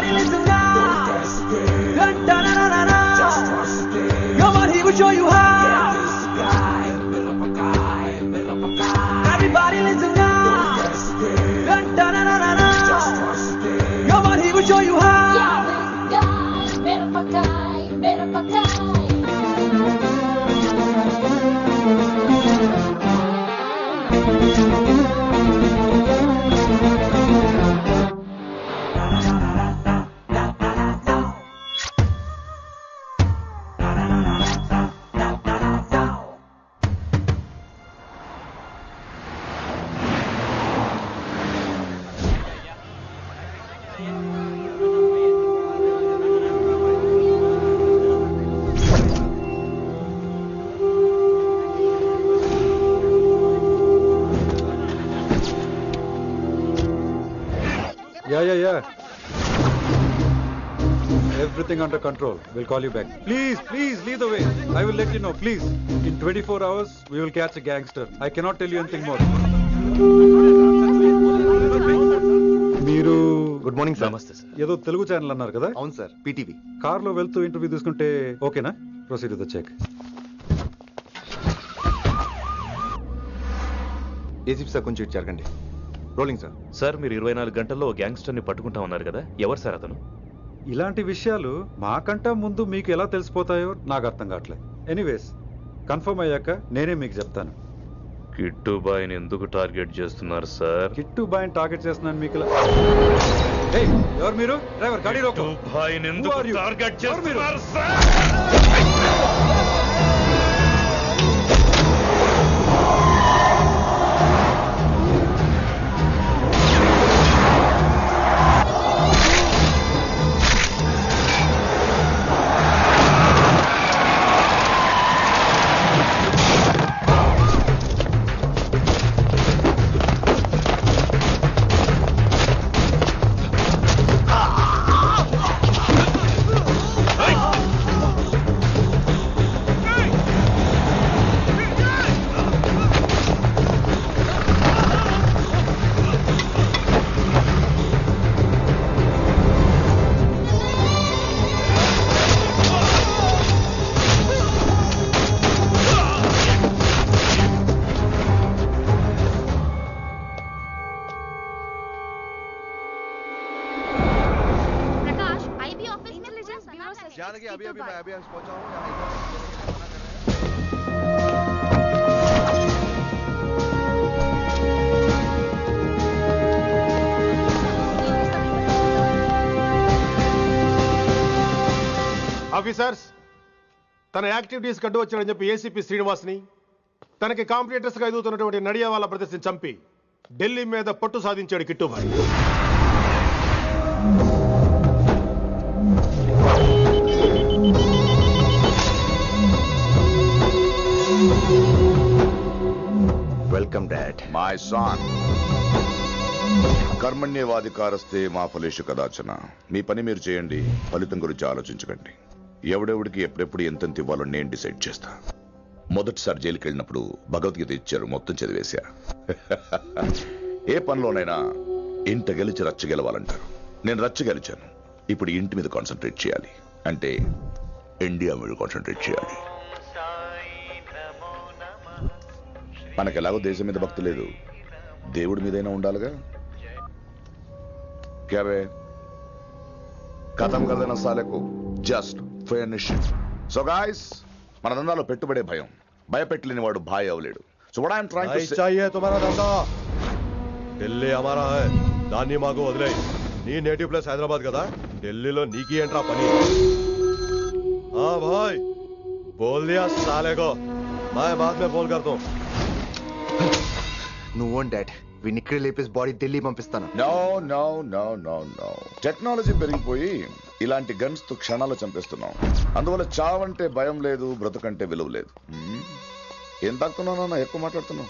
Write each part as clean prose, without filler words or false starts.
Everybody listen now. Dun, dun, dun, dun, dun. Just trust it. Come on, he will show you how. Get this guy, build up a guy, build up a guy. Everybody listen now. Dun, dun, dun, dun, dun, dun. Just trust it. Come on, he will show you how. Yeah, this guy, build up a guy, build up a guy. Yeah. Everything under control. We'll call you back. Please, lead the way. I will let you know, please. In 24 hours, we will catch a gangster. I cannot tell you anything more. మీరు good morning sir. నమస్తే sir. ఏదో Telugu channel అన్నారు కదా? అవును sir, PTV. కార్లో వెళ్తూ interview తీసుకుంటే ఓకేనా? Proceed with the check. ACP sir కొంచెం ఇటు జరగండి. Rolling sir. సార్ మీరు 24 గంటల్లో గ్యాంగ్స్టర్ ని పట్టుకుంటా ఉన్నారు కదా, ఎవరు సార్ అతను? ఇలాంటి విషయాలు మాకంటా ముందు మీకు ఎలా తెలిసిపోతాయో నాకు అర్థం కావట్లేదు. ఎనీవేస్ కన్ఫర్మ్ అయ్యాక నేనే మీకు చెప్తాను. కిట్టు బాయ్ని ఎందుకు టార్గెట్ చేస్తున్నారు సార్? కిట్టు బాయ్ని టార్గెట్ చేస్తున్నాను మీకు. ఎవరు మీరు? డ్రైవర్ గాడి రోకో. కిట్టు బాయ్ని ఎందుకు టార్గెట్ చేస్తున్నారు సార్? अभी पहुंचा हूं. ఆఫీసర్స్, తన యాక్టివిటీస్ కడ్డు వచ్చాడని చెప్పి ఏసీపీ శ్రీనివాస్ని, తనకి కాంపిటేటర్స్ గా ఎదుగుతున్నటువంటి నడియా వాళ్ళ ప్రదర్శన చంపి ఢిల్లీ మీద పట్టు సాధించాడు Kittubhai. Welcome dad. My son, కర్మణ్యేవాధికారస్తే మా ఫలేషు కదాచన. మీ పని మీరు చేయండి, ఫలితం గురించి ఆలోచించకండి. ఎవడెవడికి ఎప్పుడెప్పుడు ఎంతెంత ఇవ్వాలో నేను డిసైడ్ చేస్తా. మొదటిసారి జైలుకి వెళ్ళినప్పుడు భగవద్గీత ఇచ్చారు, మొత్తం చదివేశా. ఏ పనిలోనైనా ఇంట గెలిచి రచ్చ గెలవాలంటారు. నేను రచ్చ గెలిచాను. ఇప్పుడు ఇంటి మీద కాన్సన్ట్రేట్ చేయాలి, అంటే ఇండియా మీద కాన్సన్ట్రేట్ చేయాలి. మనకెలాగో దేశం మీద భక్తి లేదు, దేవుడి మీదైనా ఉండాలిగా. క్యాబే కథం కదన సాలకు జస్ట్ ఫినిష్. సో గాయ్స్, మన దందాలో పెట్టుబడే భయం. భయపెట్టలేని వాడు భాయ్ అవలేడు. So what I'm trying to say, चाहिए तुम्हारा धंधा, ఢిల్లీ हमारा है. దాన్ని మాకు వదిలేయ్. నీ నేటివ్ ప్లేస్ హైదరాబాద్ కదా, ఢిల్లీలో నీకి ఏంట్రా పని? हाँ भाई, बोल दिया साले को, मैं बाद में बोल करता हूं. నువ్వు డాడ్, వీడిని ఇక్కడ లేపేసి బాడీ ఢిల్లీ పంపిస్తాను. No no no no no. Technology పెరిగిపోయి ఇలాంటి గన్స్ తో క్షణాలు చంపేస్తున్నాం. అందువల్ల చావంటే భయం లేదు, బ్రతుకంటే విలువ లేదు. ఏం తాకుతున్నావు నాన్న, ఎక్కువ మాట్లాడుతున్నావు.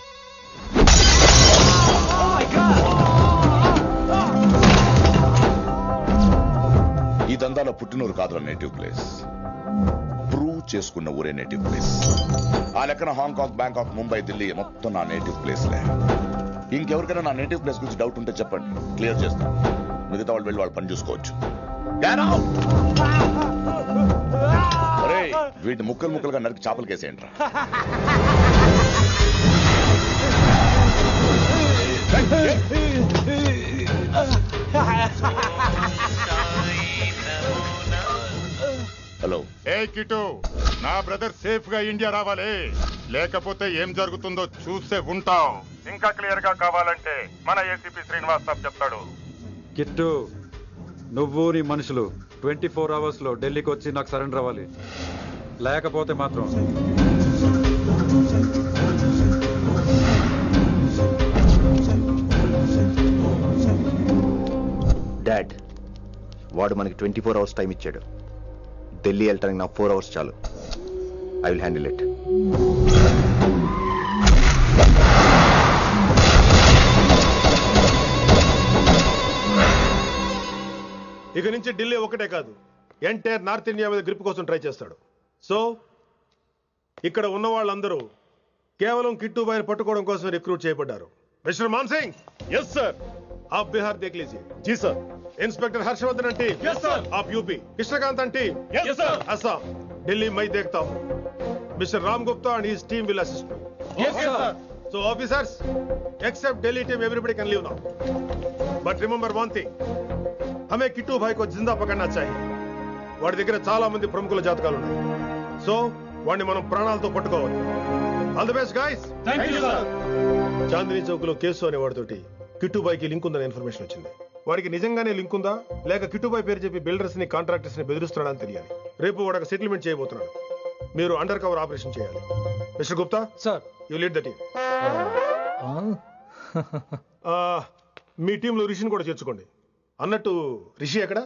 ఈ దందాలో పుట్టినూరు కాదురా నేటివ్ ప్లేస్, ప్రూవ్ చేసుకున్న ఊరే నేటివ్ ప్లేస్. ఆ లెక్కన హాంకాంగ్, బ్యాంకాక్, ముంబై, ఢిల్లీ మొత్తం నా నేటివ్ ప్లేస్లే. ఇంకెవరికైనా నా నేటివ్ ప్లేస్ గురించి డౌట్ ఉంటే చెప్పండి, క్లియర్ చేస్తాను. మిగతా వాళ్ళు వెళ్ళి వాళ్ళు పని చూసుకోవచ్చు. Get out! ఒరేయ్, వీటిని ముక్కలు ముక్కలుగా నరికి చేపలు కేసేయండి రా. హలో ఏ కిటు, నా బ్రదర్ సేఫ్ గా ఇండియా రావాలి, లేకపోతే ఏం జరుగుతుందో చూసే ఉంటాం. ఇంకా క్లియర్ గా కావాలంటే మన ఏసీపీ శ్రీనివాస్ సాబ్ చెప్తాడు. కిట్టు, నువ్వు నీ మనుషులు 24 hours లో ఢిల్లీకి వచ్చి నాకు సరెండర్ అవ్వాలి. లేకపోతే మాత్రం డాడ్, వాడు మనకి 24 hours టైం ఇచ్చాడు. ఢిల్లీ వెళ్ళటానికి నాకు 4 hours చాలు. I will handle it. ఇక నుంచి ఢిల్లీ ఒకటే కాదు, ఎంటైర్ నార్త్ ఇండియా మీద గ్రిప్ కోసం ట్రై చేస్తాడు. సో ఇక్కడ ఉన్న వాళ్ళందరూ కేవలం కిట్టుబాయిని పట్టుకోవడం కోసం రిక్రూట్ చేయబడ్డారు. Mister Man Singh, yes sir. आप बिहार देख लीजिए. जी सर. इंस्पेक्टर हर्षवर्धन अंटी, यस सर. आप यूपी. कृष्णकांत अंटी, यस सर. असम. दिल्ली मैं देखता हूँ. Mister Ram Gupta and his team will assist me. Yes sir. So officers, except Delhi team, everybody can leave now. But remember one thing, हमें किट्टू भाई को जिंदा पकड़ना चाहिए. వాడి దగ్గర చాలా మంది ప్రముఖుల జాతకాలు ఉన్నాయి. సో వాడిని మనం ప్రాణాలతో పట్టుకోవాలి. All the best guys. Thank you sir. Chandni Chowk లో కేసు అనే వాడితోటి కిట్టుబాయికి లింక్ ఉందనే ఇన్ఫర్మేషన్ వచ్చింది. వాడికి నిజంగానే లింక్ ఉందా లేక కిట్టుబాయి పేరు చెప్పి బిల్డర్స్ ని కాంట్రాక్టర్స్ ని బెదిరిస్తున్నాడని తెలియాలి. రేపు వాడు సెటిల్మెంట్ చేయబోతున్నాడు. మీరు అండర్ కవర్ ఆపరేషన్ చేయాలి. Mister Gupta sir, you lead the team. మీ టీంలో రిషిని కూడా చేర్చుకోండి. అన్నట్టు రిషి ఎక్కడ?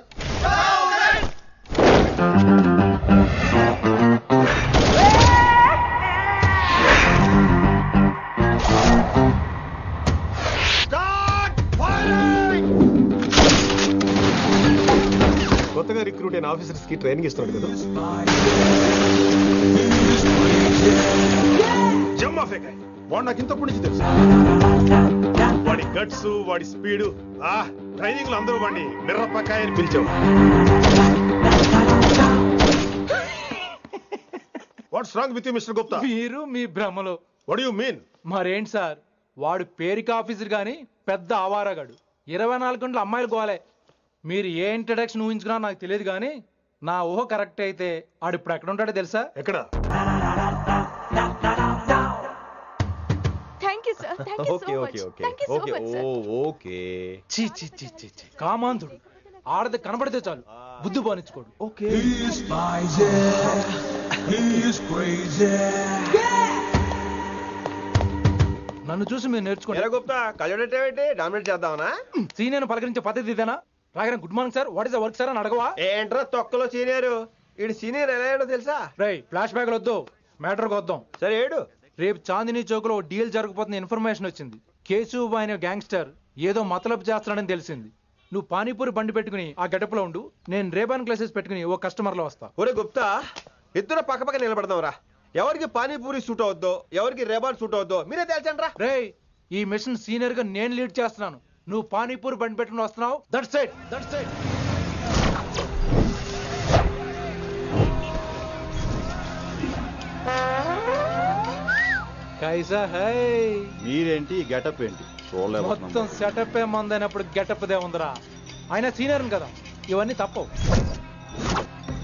కొత్తగా రిక్రూట్ అయిన ఆఫీసర్స్ కి ట్రైనింగ్ ఇస్తున్నాడు కదా. జమ్మా ఫేకాయ్ వాడు నాకు ఇంతప్పటి నుంచి తెలుసు. వాడి గట్స్, వాడి స్పీడు, ట్రైనింగ్ లో అందరూ వాడిని మిర్రపకాయ అని పిలిచావు. What's wrong with you mister Gupta? మీరు మీ భ్రమలో. What you mean? మరేంటి సార్, వాడు పేరుకి ఆఫీసర్ గాని పెద్ద ఆవారగాడు. 24 గంటలు అమ్మాయిలు గోలే. మీరు ఏ ఇంట్రడక్షన్ ఊహించుకున్నా నాకు తెలియదు కానీ నా ఊహ కరెక్ట్ అయితే ఆడు ఇప్పుడు ఎక్కడ ఉంటాడో తెలుసా? ఎక్కడ? కామాంధుడు. ఆడది కనబడితే చాలు బుద్ధి బానించుకోడు. నన్ను చూసి మీరు నేర్చుకోండి. సీనియర్ పలకరించే పద్ధతి ఇదేనా? రాగానే good morning sir, what is the work sir అని అడగవా? ఏంట్రా తొక్కలో సీనియర్? ఈడు సీనియర్ ఎలా ఏడో తెలుసా? రై ఫ్లాష్ బ్యాక్ వద్దు, మ్యాటర్కి వద్దాం. సరే ఏడు. రేపు చాందినీ చౌక్ లో డీల్ జరగబోతున్న ఇన్ఫర్మేషన్ వచ్చింది. కేశవ్ అనే గ్యాంగ్స్టర్ ఏదో మతలబు చేస్తున్నాడని తెలిసింది. నువ్వు పానీపూరి బండి పెట్టుకుని ఆ గెటప్ లో ఉండు, నేను రేబాన్ గ్లాసెస్ పెట్టుకుని ఓ కస్టమర్ లో వస్తా. ఒరే గుప్తా, ఇద్దరు పక్క పక్క నిలబడదాం రా. ఎవరికి పానీపూరి సూట్ అవుద్దో, ఎవరికి రేబాన్ సూట్ అవుద్దో మీరే తేల్చండి రా. రే, ఈ మిషన్ సీనియర్ గా నేను లీడ్ చేస్తున్నాను. నువ్వు పానీపూరి బండి పెట్టుకుని వస్తున్నావు. That's it, that's it. కైసా హై? మీరేంటి గెటప్ ఏంటి? మొత్తం సెటప్ ఏమందైనప్పుడు గెటప్ దే ఉందరా. ఆయన సీనియర్ కదా, ఇవన్నీ తప్పవు.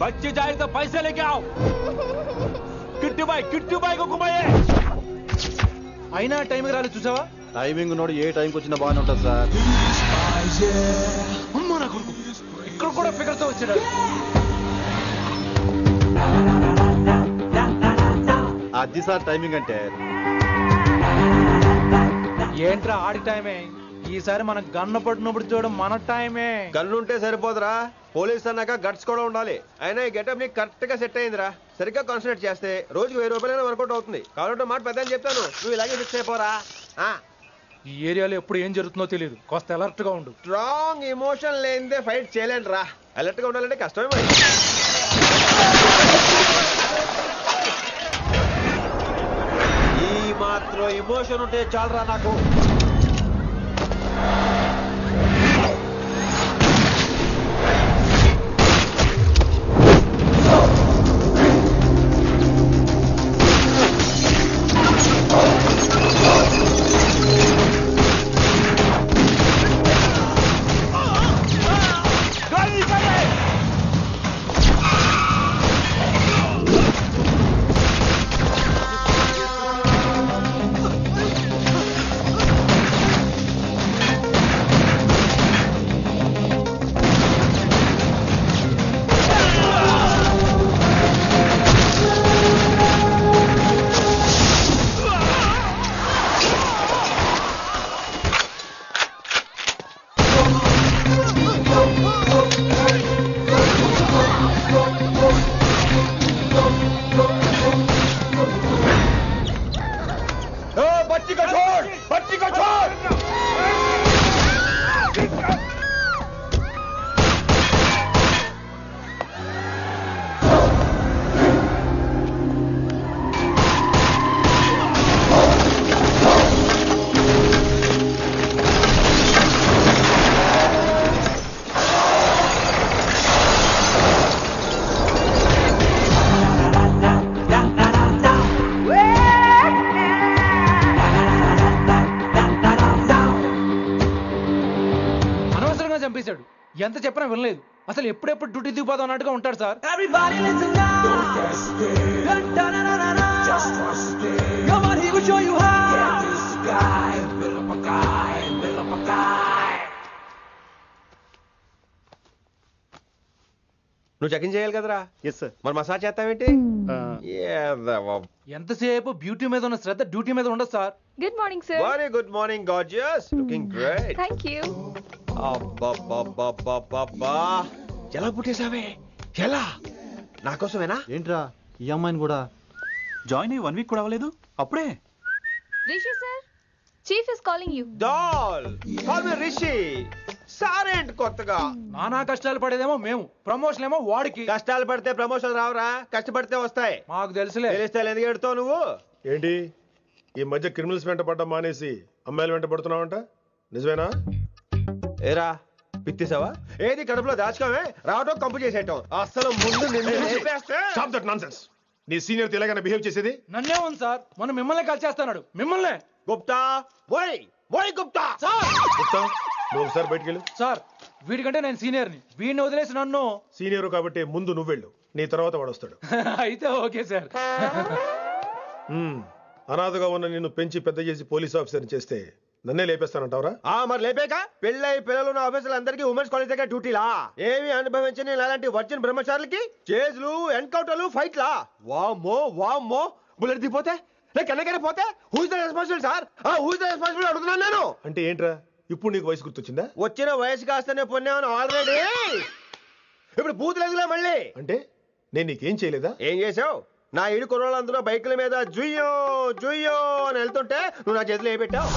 బచ్చి జాయితో పైసా లేకే ఆవ్. కిట్టు బాయ్ కో కుమాయే. అయినా టైంకి రాలేదు చూసావా? టైమింగ్ నోడు ఏ టైంకి వచ్చినా బాగానే ఉంటుంది సార్. అమ్మా నా కొడుకు ఇక్కడ కూడా ఫిగర్ తో వచ్చాడు. అది సార్ టైమింగ్ అంటే. ఏంట్రా ఆడి టైమే? ఈసారి మనం గన్ను పట్టినప్పుడు చూడడం మన టైమే. గన్ను ఉంటే సరిపోదురా, పోలీస్ అన్నాక గట్స్ కూడా ఉండాలి. అయినా ఈ గెటప్ నీకు కరెక్ట్ గా సెట్ అయిందిరా. సరిగ్గా కాన్సన్ట్రేట్ చేస్తే రోజుకి 1000 రూపాయలైనా వర్కౌట్ అవుతుంది. కాబట్టి మాట పెద్ద అని చెప్తాను, నువ్వు ఇలాగే ఫిక్స్ అయిపోరా. ఈ ఏరియాలో ఎప్పుడు ఏం జరుగుతుందో తెలియదు, కాస్త అలర్ట్ గా ఉండు. స్ట్రాంగ్ ఎమోషన్ లేనిదే ఫైట్ చేయలేండి రా. అలర్ట్ గా ఉండాలంటే కష్టమే మరి. ఈ మాత్రం ఎమోషన్ ఉంటే చాలరా నాకు. ఎంత చెప్పినా వినలేదు. అసలు ఎప్పుడెప్పుడు డ్యూటీ దిగిపోదాం అన్నట్టుగా ఉంటాడు sir. Everybody listen now. Don't hesitate. Dun, dun, dun, dun, dun. Just trust it. Come on, he will show you how. Get this guy, build up a guy, build up a guy. నువ్వు check in చేయాలి కదరా? Yes sir. మరి massage చేస్తావేంటి? ఎంతసేపు beauty మీద ఉన్న శ్రద్ధ duty మీద ఉండదు sir. Good morning sir. Very good morning gorgeous, looking great. Thank you. అబ్బబ్బబ్బబ్బబ్బా, ఎలా పుట్టేసావే? ఎలా? నా కోసమేనా? ఏంట్రా ఈ అమ్మాయిని కూడా జాయిన్ అయ్యి 1 వీక్ కూడా అవ్వలేదు అప్పుడే. Rishi sir, chief is calling you. డాల్ కాల్ మీ రిషి. సారేంట్ కొత్తగా నానా కష్టాలు పడేదేమో మేము, ప్రమోషన్ ఏమో వాడికి. కష్టాలు పడితే ప్రమోషన్ రావురా, కష్టపడితే వస్తాయి. మాకు తెలుసులే. తెలిస్తే ఎందుకు ఎడుతావు నువ్వు? ఏంటి ఈ మధ్య క్రిమినల్స్ వెంట పడ్డం మానేసి అమ్మాయిలు వెంట పడుతున్నావంట, నిజమేనా? ఏరా పిత్తిసావా? ఏది కడుపులో దాచుకోవే, రావటం కంపు చేసేయటం. అసలు ముందు స్టాప్ దట్ నాన్సెన్స్. నీ సీనియర్ ఇలాగైనా బిహేవ్ చేసేది? నన్నే ఉంది సార్, మనం మిమ్మల్ని కాల్ చేస్తున్నాడు. మిమ్మల్ని గుప్తా ఓయ్ ఓయ్ గుప్తా. సార్ గుప్తా, నువ్వు ఒకసారి బయటికి వెళ్ళు. సార్ వీడికంటే నేను సీనియర్ని, వీడిని వదిలేసి నన్ను. సీనియర్ కాబట్టి ముందు నువ్వు వెళ్ళు, నీ తర్వాత వాడు వస్తాడు. అయితే ఓకే సార్. అనాథగా ఉన్న నిన్ను పెంచి పెద్ద చేసి పోలీస్ ఆఫీసర్ని చేస్తే నన్నే లేపేస్తానంటావరా? మరి లేపాక పెళ్ళై పిల్లలు ఉన్న ఆఫీసులు అందరికీ ఉమెన్స్ కాలేజ్ దగ్గర డ్యూటీలా? ఏమి అనుభవించని అలాంటి వర్జిన్ బ్రహ్మచారులకి చేజ్లు, ఎన్కౌంటర్లు, ఫైట్లా? వామ్మో వామ్మో, బుల్లెట్ దిగిపోతే కన్నెకనే పోతే who is the responsible sir? Who is the responsible అడుగుతున్నాను నేను. అంటే ఏంట్రా ఇప్పుడు నీకు వయసు గుర్తొచ్చిందా? వచ్చిన వయసు కాస్తనే పొన్నాను ఆల్రెడీ. ఇప్పుడు బూతులేదులే మళ్ళీ. అంటే నేను నీకేం చేయలేదా? ఏం చేసావు? నా ఇడు కుర్రోళ్ళందరూ బైకుల మీద జుయ్యో జుయ్యో అని వెళ్తుంటే నువ్వు నా చేతిలో ఏ పెట్టావు?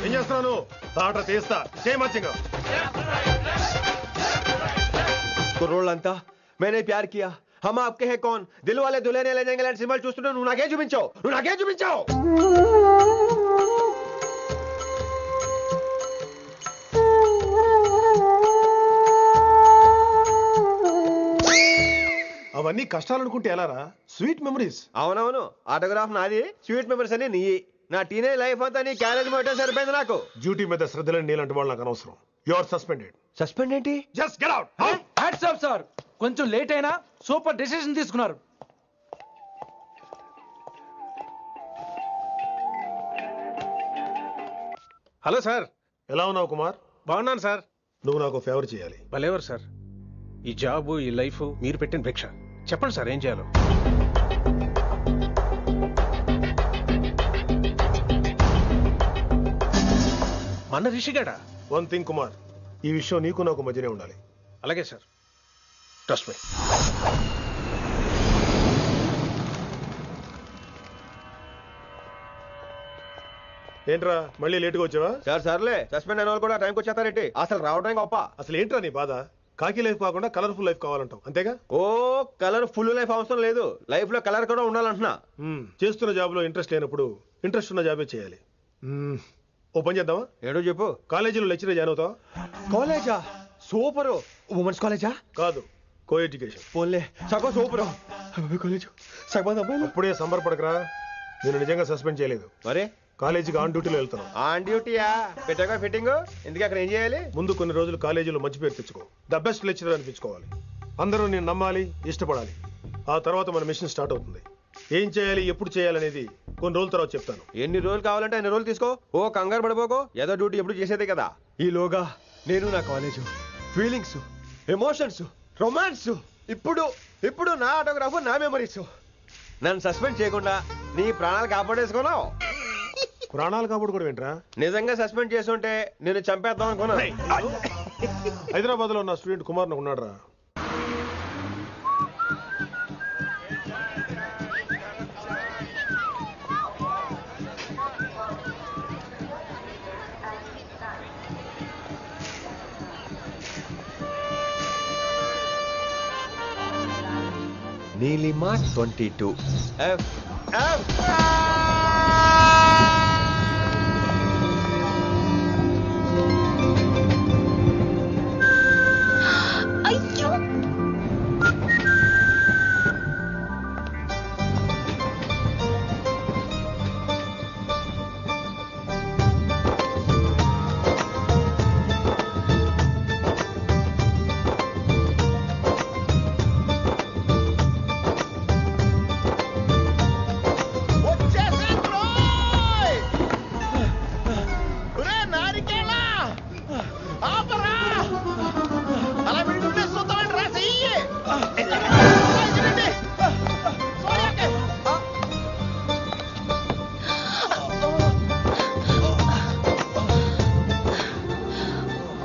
ఏం చేస్తున్నాను? తాట తీస్తా చేయమచ్చంగా. కుర్రోళ్ళంతా మేనే ప్యార్ కియా, హమ్ ఆప్కే హై కౌన్, దిల్ వాలే దుల్హనియా లే జాయేంగే లాంటి సినిమాలు చూస్తుంటే నువ్వు నాకేం చూపించావు? నువ్వు నాకేం చూపించావు? అవన్నీ కష్టాలు అనుకుంటే ఎలారా? Sweet memories. అవునవును, ఆటోగ్రాఫ్ నాది, స్వీట్ మెమరీస్ అని నీ. నా టీనేజ్ లైఫ్ అంతా నీ క్యారేజ్ మొట్టే సరిపోయింది నాకు. డ్యూటీ మీద శ్రద్ధలేని నీలాంటి వాళ్ళు నాకు అనవసరం. You are suspended. సస్పెండ్ ఏంటి? Just get out. Hats off sir, కొంచెం లేట్ అయినా సూపర్ డెసిషన్ తీసుకున్నారు. హలో సార్, ఎలా ఉన్నావు కుమార్? బాగున్నాను సార్. నువ్వు నాకు ఫేవర్ చేయాలి. భలేవారు సార్, ఈ జాబు ఈ లైఫ్ మీరు పెట్టిన భిక్ష. చెప్పండి సార్ ఏం చేయాలో. మన రిషిగాడా? వన్ థింగ్ కుమార్, ఈ విషయం నీకు నాకు మధ్యనే ఉండాలి. అలాగే సార్, ట్రస్ట్ మీ. ఏంట్రా మళ్ళీ లేటుగా వచ్చావా? సార్ సర్లే, సస్పెండ్ అయిన వాళ్ళు కూడా టైంకి వచ్చేస్తారేంటి? అసలు రావడం గొప్ప. అసలు ఏంట్రా నీ బాధ? కాకి లైఫ్ కాకుండా కలర్ఫుల్ లైఫ్ కావాలంటావు, అంతేగా? ఓ కలర్ ఫుల్ లైఫ్ అవసరం లేదు, లైఫ్ లో కలర్ కూడా ఉండాలంటున్నా. చేస్తున్న జాబ్ లో ఇంట్రెస్ట్ లేనప్పుడు ఇంట్రెస్ట్ ఉన్న జాబే చేయాలి. ఓ పని చేద్దామా? ఏడో చెప్పు. కాలేజీలో లెక్చరర్ జాయిన్ అవుతావా? కాలేజా? సూపర్. ఉమెన్స్ కాలేజా? కాదు, కో ఎడ్యుకేషన్. పోన్లే, సగం సూపర్. కాలేజ్ సగం అమ్మాయిలు. అప్పుడే సంబరపడకరా, నేను నిజంగా సస్పెండ్ చేయలేదు. మరే కాలేజీకి ఆన్ డ్యూటీలో వెళ్తాను. ఆన్ డ్యూటీయా? పెట్టగా ఫిట్టింగ్ ఎందుకు? అక్కడ ఏం చేయాలి? ముందు కొన్ని రోజులు కాలేజీలో మంచి పేరు తెచ్చుకో, ద బెస్ట్ లెక్చరర్ అనిపించుకోవాలి. అందరూ నేను నమ్మాలి, ఇష్టపడాలి. ఆ తర్వాత మన మిషన్ స్టార్ట్ అవుతుంది. ఏం చేయాలి, ఎప్పుడు చేయాలనేది కొన్ని రోజుల తర్వాత చెప్తాను. ఎన్ని రోజులు కావాలంటే అన్ని రోజులు తీసుకో. ఓ కంగారు పడిపోకో, ఏదో డ్యూటీ ఎప్పుడు చేసేదే కదా. ఈలోగా నేను నా కాలేజు ఫీలింగ్స్, ఎమోషన్స్, రొమాన్స్, ఇప్పుడు నా ఆటోగ్రాఫ్, నా మెమరీస్. నన్ను సస్పెండ్ చేయకుండా నీ ప్రాణాలు కాపాడేసుకున్నావు. ప్రాణాలు కాపాడు కూడా ఏంట్రా? నిజంగా సస్పెండ్ చేస్తుంటే నేను చంపేద్దాం అనుకున్నా. హైదరాబాద్ లో ఉన్న స్టూడెంట్ కుమార్ నాకు ఉన్నాడు రా. నీలిమా 22 F. అలా వింటుంటే చూద్దామండి రా చెయ్యి.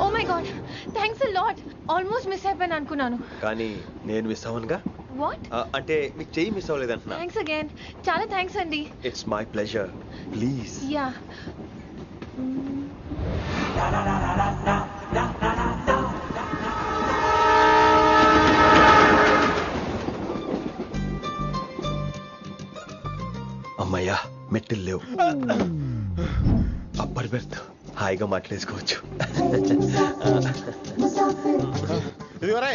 Oh my God thanks a lot almost miss అయిపోయాను అనుకున్నాను. కానీ నేను మిస్ అవ్వనుగా. వాట్? అంటే మీకు చెయ్యి మిస్ అవ్వలేదంటున్నా. Thanks again. చాలా థ్యాంక్స్ అండి. It's my pleasure. Please. Yeah. అమ్మయ్యా మెట్టులు లేవు. అప్పర్ బెర్త్ హాయిగా మాట్లాడేసుకోవచ్చు. ఇదిగోరా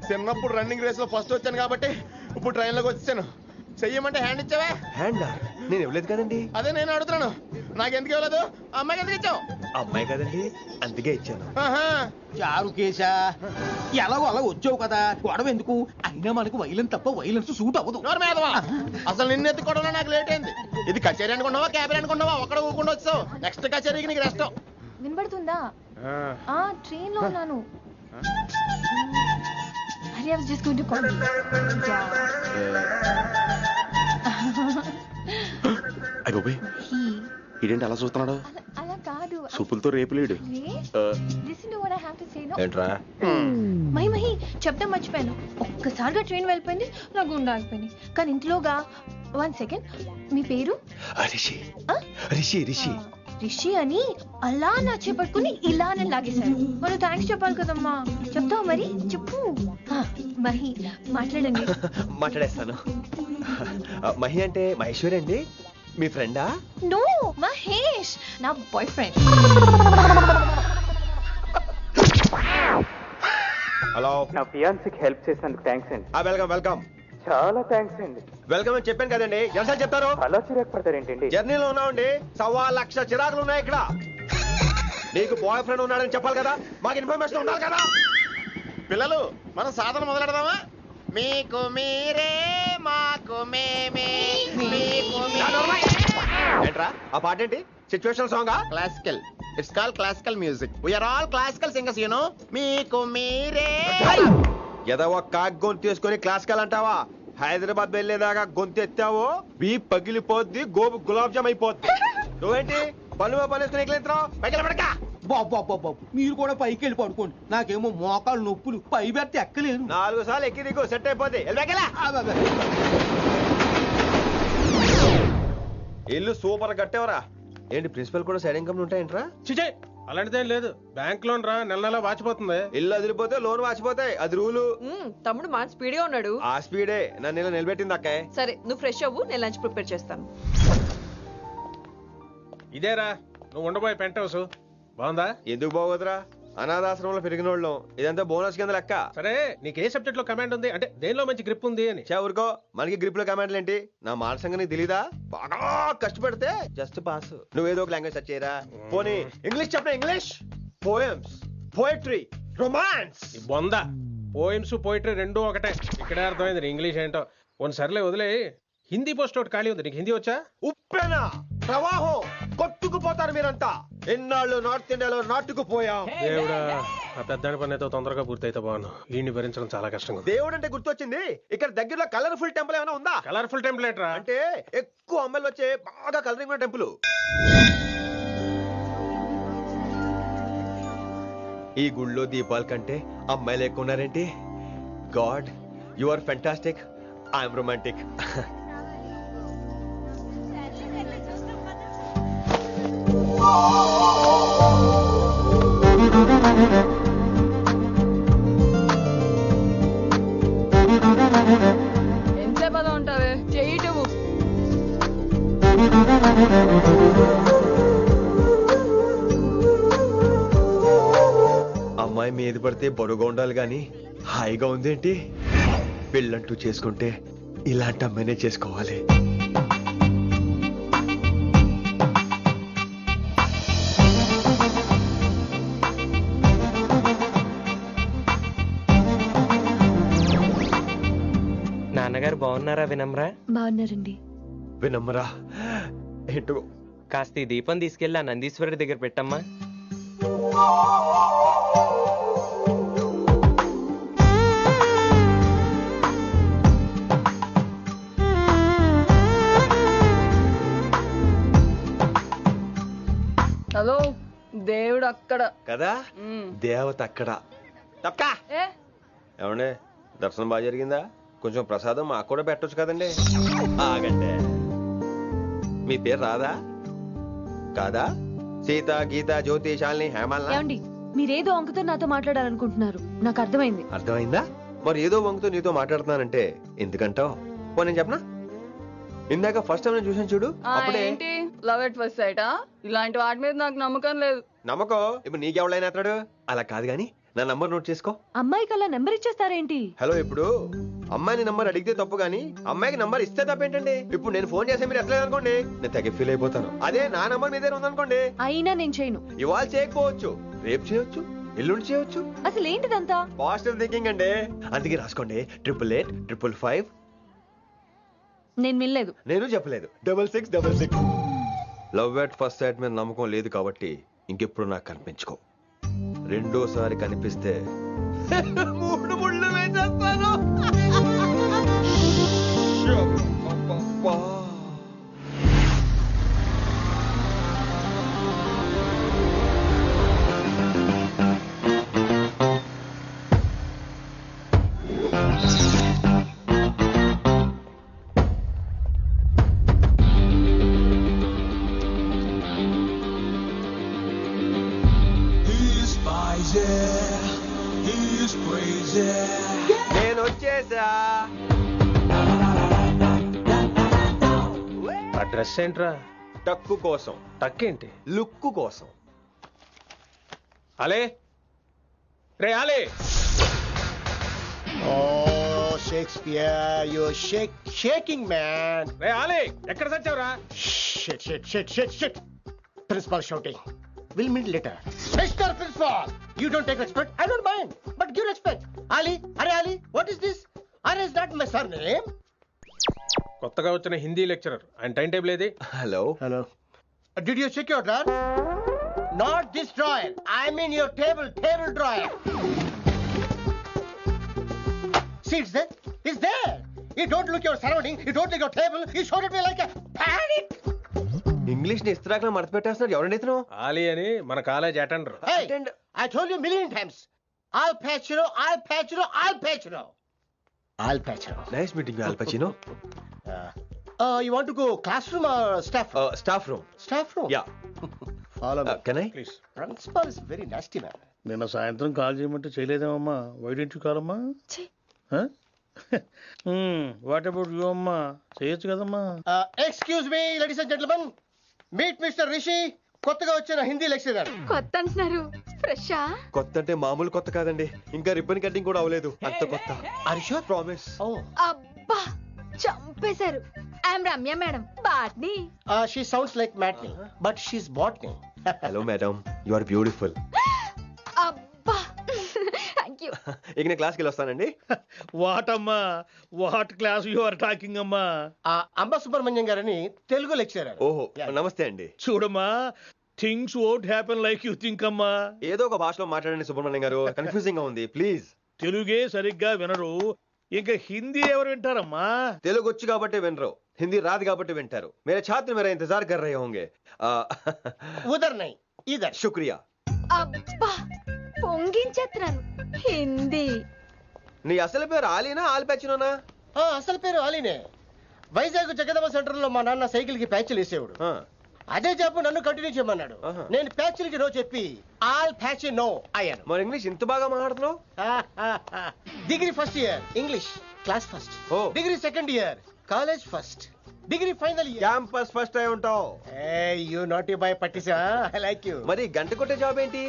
చిన్నప్పుడు రన్నింగ్ రేస్ లో ఫస్ట్ వచ్చాను కాబట్టి ఇప్పుడు ట్రైన్ లోకి వచ్చాను. చెయ్యమంటే హ్యాండ్ ఇచ్చావే. హ్యాండా? నేను ఇవ్వలేదు కదండి. అదే నేను అడుగుతున్నాను, నాకెందుకు ఇవ్వలేదు? అమ్మాయికి ఎందుకు ఇచ్చావు? అమ్మాయి కదండి అందుకే ఇచ్చాను. చారు కేశా ఎలాగో అలా వచ్చావు కదా, గొడవ ఎందుకు? అయినా మనకు వైలెన్స్ తప్ప వైలెన్స్ సూట్ అవ్వదు. అసలు నిన్ను ఎత్తుకోవడంలో నాకు లేట్ అయింది. ఇది కచేరీ అనుకున్నావా క్యాబరీ అనుకున్నావా? ఒక్కడ ఊకుండా వచ్చావు. నెక్స్ట్ కచేరీకి నీకు రెస్ట్. వినబడుతుందా? ట్రైన్ లో ఉన్నాను. I was just going to call you. అయ్యో ఇదేంటి అలా చూస్తున్నాడు? అలా కాదు. సూపులతో రేపులేడు. Listen to what I have to say, no? ఏంట్రా? మహి చెప్తా మర్చిపోయాను. ఒక్కసారిగా ట్రైన్ వెళ్ళిపోయింది, నా గుండె ఆగిపోయింది. కానీ ఇంట్లోగా 1 సెకండ్. మీ పేరు? రిషి. రిషి రిషి రిషి అని అలా నా చేపట్టుకుని ఇలా నన్ను లాగేశారు. మనం థ్యాంక్స్ చెప్పాలి కదమ్మా. చెప్తావు మరి? చెప్పు. మహి మాట్లాడండి. మాట్లాడేస్తాను. మహి అంటే మహేశ్వరి అండి, మీ ఫ్రెండా? నో, మహేష్ నా బాయ్ ఫ్రెండ్. హలో. నా ఫియాన్సీకి హెల్ప్ చేసినందుకు థ్యాంక్స్ అండి. Welcome welcome. చాలా థ్యాంక్స్ అండి. వెల్కమ్ అని చెప్పాను కదండి, ఎంత చెప్తారు? అలా చిరాకు పడతారేంటండి? జర్నీలో ఉన్నామండి, 1,00,000 చిరాకులు ఉన్నాయి ఇక్కడ. నీకు బాయ్ ఫ్రెండ్ ఉన్నాడని చెప్పాలి కదా, మాకు ఇన్ఫర్మేషన్ ఉండాలి కదా. పిల్లలు మనం సాధన మొదలెడదామా? మీకు మీరే మాకు మేమే. ఏంట్రా ఆ పాట ఏంటి? సిచ్యువేషన్ సాంగా? Classical. It's called classical music. We are all classical singers you know. మీకు మీరే. ఏదో ఒక గొంతు తీసుకొని క్లాసికల్ అంటావా? హైదరాబాద్ వెళ్ళేదాకా గొంతు ఎత్తావో బీ పగిలిపోద్ది, గోబు గులాబ్ జామ్ అయిపోద్ది. నువ్వేంటి పళ్ళు పనిస్తున్నావు? బాబు మీరు కూడా పైకి వెళ్ళి పడుకోండి, నాకేమో మోకాలు నొప్పులు, పై బెర్త ఎక్కలేదు. 4 సార్లు ఎక్కి దిగు సెట్ అయిపోద్ది. ఇల్లు సూపర్ కట్టేవరా. ఏంటి ప్రిన్సిపల్ కూడా సైడ్ ఇన్కమ్ ఉంటాయంట్రా? చిచే అలాంటిదేం లేదు, బ్యాంక్ లోన్ రా, నెల నెల వాచిపోతుంది. ఇల్లు అదిరిపోతే లోన్ వాచిపోతాయి, అది రూలు. తమ్ముడు మాట స్పీడ్ గా ఉన్నాడు. ఆ స్పీడే నన్ను ఇలా నిలబెట్టింది అక్కే. సరే నువ్వు ఫ్రెష్ అవ్వు, నేను లంచ్ ప్రిపేర్ చేస్తాను. ఇదేరా నువ్వు ఉండబోయే పెంట్ హౌస్. బాగుందా? ఎందుకు బాగోదురా, అనాథాశ్రమంలో పెరిగిన వాళ్ళం, ఇదంతా బోనస్ కింద లెక్క. సరే నీకు ఏ సబ్జెక్ట్ లో కమాండ్ ఉంది, అంటే దేనిలో మంచి గ్రిప్ ఉంది అని. ఊరుకో, మనకి గ్రిప్ లో కమాండ్లు ఏంటి? నా మాట సంగతి తెలీదా? బాగా కష్టపడితే జస్ట్ పాస్. నువ్వేదో ఒక లాంగ్వేజ్ సెర్చ్ చేయరా. పోనీ ఇంగ్లీష్ చెప్పిన ఇంగ్లీష్, పోయమ్స్, పోయట్రీ, రొమాన్స్. బొంద పోయిమ్స్ పోయిటరీ రెండూ ఒకటే. ఇక్కడే అర్థమైంది ఇంగ్లీష్ ఏంటో. కొన్ని సర్లే వదిలే, హిందీ పోస్ట్ ఒకటి ఖాళీ ఉంది, నీకు హిందీ వచ్చా? ఉప్పెన ప్రవాహం కొట్టుకుపోతారు మీరంతా. ఎన్నాళ్ళు నార్త్ ఇండియాలో నాటుకుపోయాం. దేవుడా, ఆ పెద్దాడి పని అయితే తొందరగా పూర్తయితే బాగున్నాను. వీడిని భరించడం చాలా కష్టంగా ఉంది. దేవుడు అంటే గుర్తొచ్చింది, ఇక్కడ దగ్గరలో కలర్ఫుల్ టెంపుల్ ఏమైనా ఉందా? కలర్ఫుల్ టెంపుల్ ఏంట్రా? అంటే ఎక్కువ అమ్మాయిలు వచ్చే బాగా కలరింగ్ ఉన్న టెంపుల్. ఈ గుళ్ళో దీపాల కంటే అమ్మాయిలు ఎక్కువ ఉన్నారేంటి? God, you are fantastic, I'm romantic. ఎంతసేపు అలా ఉంటావే, చేయటము. అమ్మాయి మీద పడితే బరువుగా ఉండాలి గాని హాయిగా ఉందేంటి? పెళ్ళంటూ చేసుకుంటే ఇలాంటి అమ్మాయినే చేసుకోవాలి. నాన్నగారు బాగున్నారా వినమ్రా? బాగున్నారండి. వినమ్రా ఏంటో కాస్త ఈ దీపం తీసుకెళ్ళి ఆ నందీశ్వరుడి దగ్గర పెట్టమ్మా. హలో దేవుడు అక్కడ కదా దేవత అక్కడ తప్పకా ఏ ఏమండే దర్శనం బాగా జరిగిందా? కొంచెం ప్రసాదం మాకు కూడా పెట్టొచ్చు కదండి. ఆగండి, మీ పేరు రాదా కాదా? సీత, గీత, జ్యోతి, శాలిని, హేమల్. ఏమండి మీరేదో వంకతో నాతో మాట్లాడాలనుకుంటున్నారు, నాకు అర్థమైంది. అర్థమైందా? మరి ఏదో వంగుతో నీతో మాట్లాడుతున్నానంటే ఎందుకంటావు? పో నేను చెప్పనా? ఇందాక ఫస్ట్ టైం నేను చూసాను చూడు, అప్పుడే ఏంటి లవ్ ఎట్ ఫస్ట్ సైటా? ఇలాంటి వాటి మీద నాకు నమ్మకం లేదు. నమ్మకం ఇప్పుడు నీకెవడైనా అతడు అలా కాదు గాని నా నంబర్ నోట్ చేసుకో. అమ్మాయికి అలా నెంబర్ ఇచ్చేస్తారేంటి? హలో, ఇప్పుడు అమ్మాయిని నంబర్ అడిగితే తప్పు గానీ అమ్మాయికి నంబర్ ఇస్తే తప్పేంటండి? ఇప్పుడు నేను ఫోన్ చేస్తే మీరు ఎట్లేదు అనుకోండి, నేను తెగ ఫీల్ అయిపోతాను. అదే నా నంబర్ మీ దగ్గర ఉందనుకోండి, అయినా నేను చేయను. ఇవాళ చేయకపోవచ్చు, రేపు చేయొచ్చు, ఎల్లుండి చేయొచ్చు. అసలు ఏంటిదంతా? పాజిటివ్ థింకింగ్ అండి. అందుకే రాసుకోండి 888 నేను వినలేదు. నేను చెప్పలేదు 6666. లవ్ ఎట్ ఫస్ట్ సైట్ మీద నమ్మకం లేదు కాబట్టి ఇంకెప్పుడు నాకు కనిపించుకో. రెండోసారి కనిపిస్తే 3 ముళ్ళు వేసేస్తాను. నేను వచ్చేసా. ఆ డ్రెస్ ఏంట్రా? టక్కు కోసం. టక్కేంటి? లుక్కు కోసం. అలే రే అలే. Oh, Shakespeare, you're shaking, man. రే అలే, ఎక్కడ చచ్చావురా? Shit. Principal shouting. We'll meet later. Mr. Principal, you don't take respect. I don't mind, but give respect. Ali, Ali, what is this? Ali is not my surname. కొత్తగా వచ్చిన Hindi lecturer, ఆయన time table ఏది? Hello. Did you check your drawer? Not this drawer. I mean your table drawer. See, it's there. It's there. You don't look your surrounding. You don't look your table. You showed at me like a panic. English ని ఇస్త్రాక్ మడత పెట్టేస్తున్నారు. ఎవరండి ఇతను? ఆలీ అని మన college attender. Hey, I told you a million times. Al Pacino. Nice meeting you, Al Pacino. You want to go classroom or staff room? Staff room. Staff room? Yeah. Follow me. Can I? Please. Principal is very nasty man. నిన్న సాయంత్రం call చేయమంటే చేయలేదేమమ్మా? Why don't you call అమ్మా? What about you అమ్మా? చేయొచ్చు కదమ్మా. Excuse me, ladies and gentlemen. Meet Mr. Rishi. కొత్తగా వచ్చిన Hindi lecturer. కొత్త అంటున్నారు, ఫ్రెషా? కొత్త అంటే మామూలు కొత్త కాదండి, ఇంకా రిబ్బన్ కటింగ్ కూడా అవ్వలేదు, అంత కొత్త. Are you sure? Promise. అబ్బా చంపేశారు. I'm Ramya madam, botany. She sounds like Matney, but she's botany. Hello madam, you are beautiful. అబ్బా థ్యాంక్ యూ. ఇక నేను క్లాస్కి వెళ్ళొస్తానండి. వాట్ అమ్మా, what class you are talking అమ్మా? అంబ సుబ్రహ్మణ్యం గారని తెలుగు లెక్చరర్. ఓహో, నమస్తే అండి. చూడమ్మా, things won't happen like you think అమ్మా. ఏదో ఒక భాషలో మాట్లాడండి సుబ్రహ్మణ్యం గారు, కన్ఫ్యూజింగ్ గా ఉంది, ప్లీజ్. తెలుగే సరిగ్గా వినరు, ఇంకా హిందీ ఎవరు వింటారమ్మా? తెలుగు వచ్చు కాబట్టి వినరు, హిందీ రాదు కాబట్టి వింటారు. मेरे छात्र मेरा इंतजार कर रहे होंगे. उधर नहीं, इधर. शुक्रिया. అబ్బా పొంగించేస్తున్నాను. హిందీ. నీ అసలు పేరు ఆలీనా, ఆల్ ప్యాచినోనా? అసలు పేరు ఆలీనే. వైజాగ్ జగదమ్మ సెంటర్ లో మా నాన్న సైకిల్ కి ప్యాచ్లు వేసేవాడు. అదే జాబ్ నన్ను కంటిన్యూ చేయమన్నాడు. నేను ప్యాచ్లకి నో చెప్పి ఆల్ ప్యాచ్ నో అయ్యాను. మరి ఇంగ్లీష్ ఇంత బాగా మాట్లాడుతున్నావు? Degree first year English class first, degree second year college first, degree final year campus first అయి ఉంటావు. యూ నాటీ బాయ్ పట్టిసా. I like you. మరి గంట కొట్టే జాబ్ ఏంటి?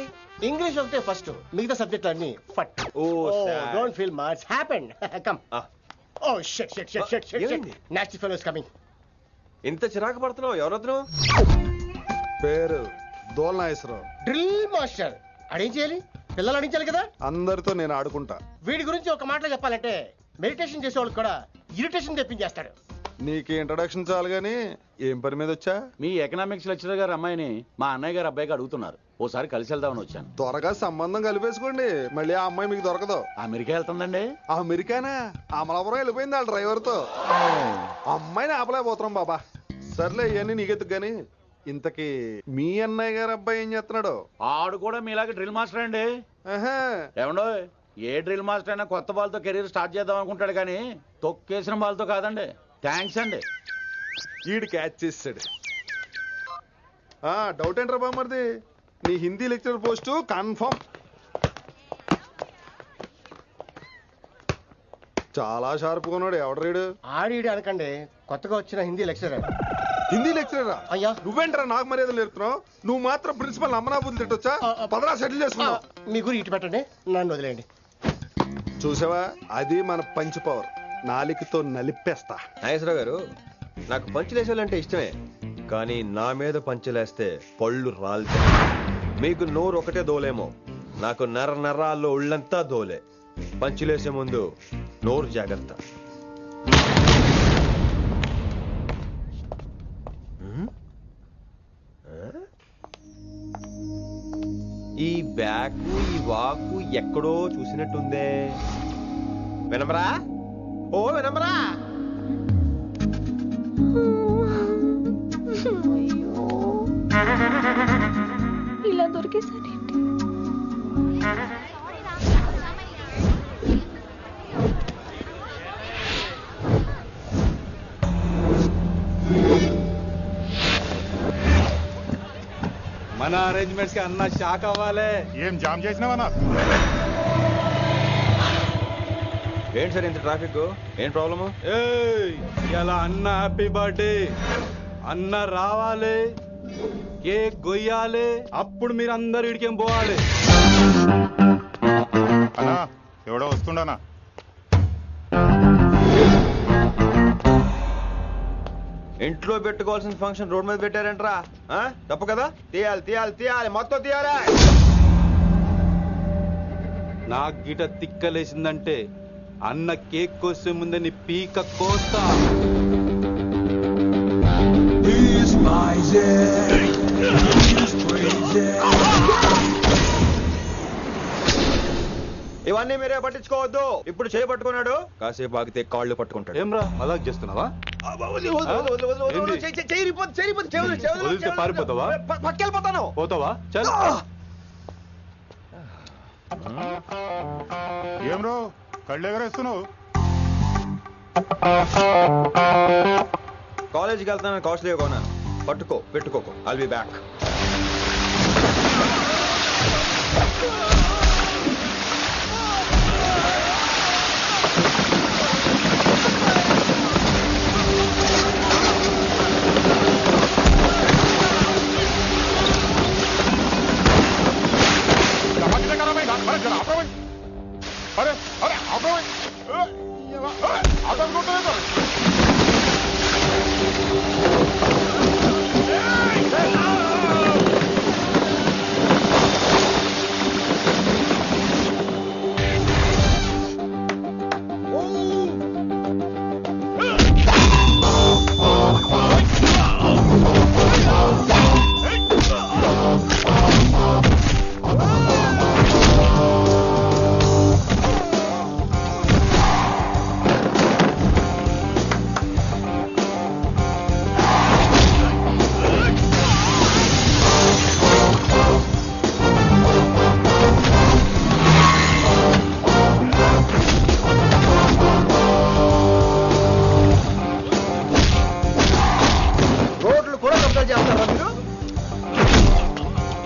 ఇంగ్లీష్ ఒకటే ఫస్ట్, మిగతా సబ్జెక్టులు అన్ని ఫట్. Don't feel much, happened. Come. Oh shit shit shit shit shit. Nasty fellow is coming. ఇంత చిరాకు పడుతున్నావు, ఎవరొద్దు? పేరు దోల్నాగేశ్వరరావు. Drill master. అడేం చేయాలి? పిల్లలు అడించాలి కదా. అందరితో నేను ఆడుకుంటా. వీడి గురించి ఒక మాటలో చెప్పాలంటే మెడిటేషన్ చేసే వాళ్ళకి కూడా ఇరిటేషన్ తెప్పించేస్తాడు. నీకు ఇంట్రడక్షన్ చాలు గానీ ఏం పని మీద వచ్చా? మీ ఎకనామిక్స్ లెక్చరర్ గారు అమ్మాయిని మా అన్నయ్య గారు అబ్బాయికి అడుగుతున్నారు. ఓసారి కలిసి వెళ్దామని వచ్చాను. త్వరగా సంబంధం కలిపేసుకోండి, మళ్ళీ ఆ అమ్మాయి మీకు దొరకదు. అమెరికా వెళ్తుందండి. అమెరికానా? అమలాపురం వెళ్ళిపోయింది వాళ్ళ డ్రైవర్ తో. అమ్మాయిని ఆపలేకపోతున్నాం బాబా. సర్లే ఇవన్నీ నీకెత్తుకు గాని, ఇంతకీ మీ అన్నయ్య గారు అబ్బాయి ఏం చేస్తున్నాడు? ఆడు కూడా మీలాగా డ్రిల్ మాస్టర్ అండి. ఏమండో, ఏ డ్రిల్ మాస్టర్ అయినా కొత్త బాల్తో కెరీర్ స్టార్ట్ చేద్దాం అనుకుంటాడు కానీ తొక్కేసిన బాల్తో కాదండి. థ్యాంక్స్ అండి. ఈడు క్యాచ్ చేసాడు. డౌట్ ఏంట్రా బామ్మర్ది, నీ హిందీ లెక్చరర్ పోస్టు కన్ఫర్మ్. చాలా షార్ప్ ఉన్నాడు. ఎవడరీడు? ఆడీడు అనకండి, కొత్తగా వచ్చిన హిందీ లెక్చరర్. హిందీ లెక్చరరా? అయ్యా, నువ్వేంట్రా నాకు మర్యాదలు నేర్పుతున్నావు? నువ్వు మాత్రం ప్రిన్సిపల్ అమ్మనాబుద్ధి తిట్టొచ్చా? పదరా సెటిల్ చేసుకున్నావు. మీ గురి ఇటు పెట్టండి, నన్ను వదిలేయండి. చూసావా, అది మన పంచ్ పవర్. నాలికతో నలిపేస్తా. నాగేశ్వరరావు గారు, నాకు పంచులేసాలంటే ఇష్టమే, కానీ నా మీద పంచులేస్తే పళ్ళు రాలితే. మీకు నోరు ఒకటే దోలేమో, నాకు నర నరాల్లో ఉళ్ళంతా దోలే. పంచులేసే ముందు నోరు జాగ్రత్త. ఈ బ్యాకు ఈ వాకు ఎక్కడో చూసినట్టుందే. వినమరా? ఓ వినమరా? ఇలా దొరికేసాడేంటి? మన అరేంజ్మెంట్స్ కి అన్న షాక్ అవ్వాలి. ఏం జామ్ చేసినావన్నా? ఏంటి సార్ ఇంత ట్రాఫిక్? ఏం ప్రాబ్లము? ఇలా అన్న హ్యాపీ బర్త్డే, అన్న రావాలి, కేక్ గొయ్యాలి, అప్పుడు మీరు అందరు ఇడికేం పోవాలి. అన్నా ఎవడో వస్తుండనా? ఇంట్లో పెట్టుకోవాల్సిన ఫంక్షన్ రోడ్ మీద పెట్టారంట్రా. తప్పు కదా? తీయాలి తీయాలి తీయాలి, మొత్తం తీయాలి. నాకు గిట తిక్కలేసిందంటే అన్న కేక్ కోసే ముందే నీ పీక కోస్తా. ఇవన్నీ మీరే పట్టించుకోవద్దు. ఇప్పుడు చేయి పట్టుకున్నాడు, కాసేపు ఆగితే కాళ్ళు పట్టుకుంటాడు. ఏమ్రా అలా చేస్తున్నావా? పారిపోతావా? పక్కెళ్ళిపోతాను. పోతావా? చల్. ఏం రో కళ్ళు ఎగరేస్తున్నావు? కాలేజీకి వెళ్తాను, కాస్ట్లీగా కొన్నాను. పట్టుకో, పెట్టుకోకు. I'll be back. अरे अरे आप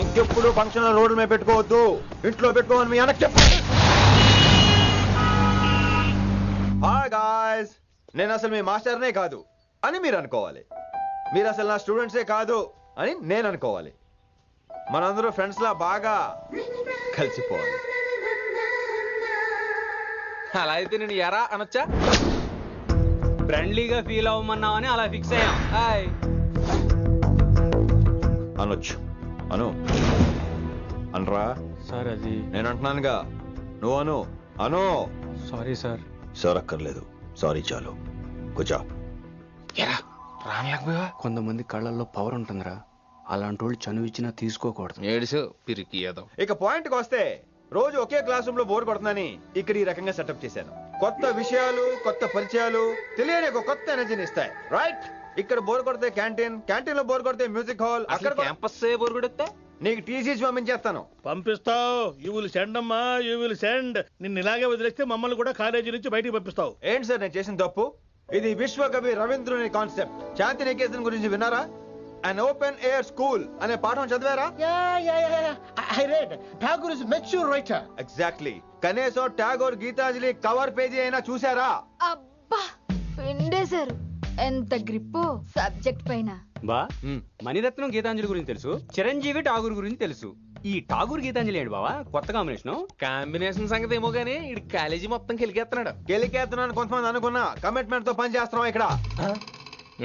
ఇంకెప్పుడు ఫంక్షన్ రోడ్ల మీద పెట్టుకోవద్దు, ఇంట్లో పెట్టుకోమని మీ అన్నకు చెప్పు. హాయ్ గాయ్స్, నేను అసలు మీ మాస్టర్నే కాదు అని మీరు అనుకోవాలి. మీరు అసలు నా స్టూడెంట్సే కాదు అని నేను అనుకోవాలి. మనందరూ ఫ్రెండ్స్ లా బాగా కలిసిపోవాలి. అలా అయితే నేను ఎరా అనొచ్చా? ఫ్రెండ్లీగా ఫీల్ అవ్వమన్నావని అలా ఫిక్స్ అయ్యాం. హాయ్ అనొచ్చు. అను అనరా సార్. అది నేను అంటున్నానుగా, నువ్వు అను. అను. Sorry sir. సార్ అక్కర్లేదు, సారీ చాలు. కూర్చో. రానలేకపోయా. కొంతమంది కళ్ళల్లో పవర్ ఉంటుందిరా, అలాంటి వాళ్ళు చనువు ఇచ్చినా తీసుకోకూడదు. ఏడిసో పిరికి ఏదో. ఇక పాయింట్కి వస్తే రోజు ఒకే క్లాస్ రూమ్ లో బోర్ కొడుతుందని ఇక్కడ ఈ రకంగా సెటప్ చేశాను. కొత్త విషయాలు, కొత్త పరిచయాలు తెలియని ఒక కొత్త ఎనర్జీని ఇస్తాయి. రైట్, ఇక్కడ బోర్ కొడితే క్యాంటీన్, క్యాంటీన్ లో బోర్ కొడితే మ్యూజిక్ హాల్, అక్కడ క్యాంపస్ బోర్ కొడితే నీకు టీసీస్ పంపించేస్తాను. పంపిస్తావు. యూ విల్ సెండ్ అమ్మా, యూ విల్ సెండ్. నిన్ను ఇలాగే వదిలేస్తే మమ్మల్ని కూడా కాలేజీ నుంచి బయటికి పంపిస్తావు. ఏంటి సార్ నేను చేసిన తప్పు? ఇది విశ్వకవి రవీంద్రుని కాన్సెప్ట్. శాంతి నికేతన్ గురించి విన్నారా? అన్ ఓపెన్ ఎయిర్ స్కూల్ అనే పాఠం చదివారా? I read. Tagore is a mature writer. Exactly. కనీసం టాగోర్ గీతాంజలి కవర్ పేజీ అయినా చూసారా? అబ్బా పిండేశారు. ఎంత గ్రిప్పు సబ్జెక్ట్ పైన. బా మణిరత్నం గీతాంజలి గురించి తెలుసు, చిరంజీవి ఠాగూర్ గురించి తెలుసు. ఈ ఠాగూర్ గీతాంజలి ఏంటి బావా కొత్త కాంబినేషన్ సంగతి ఏమో గానీ ఇడు కాలేజీ మొత్తం కెలికేస్తున్నాడు. గెలికేస్తున్నాను కొంతమంది అనుకున్నా, కమిట్మెంట్ తో పని చేస్తున్నాం ఇక్కడ.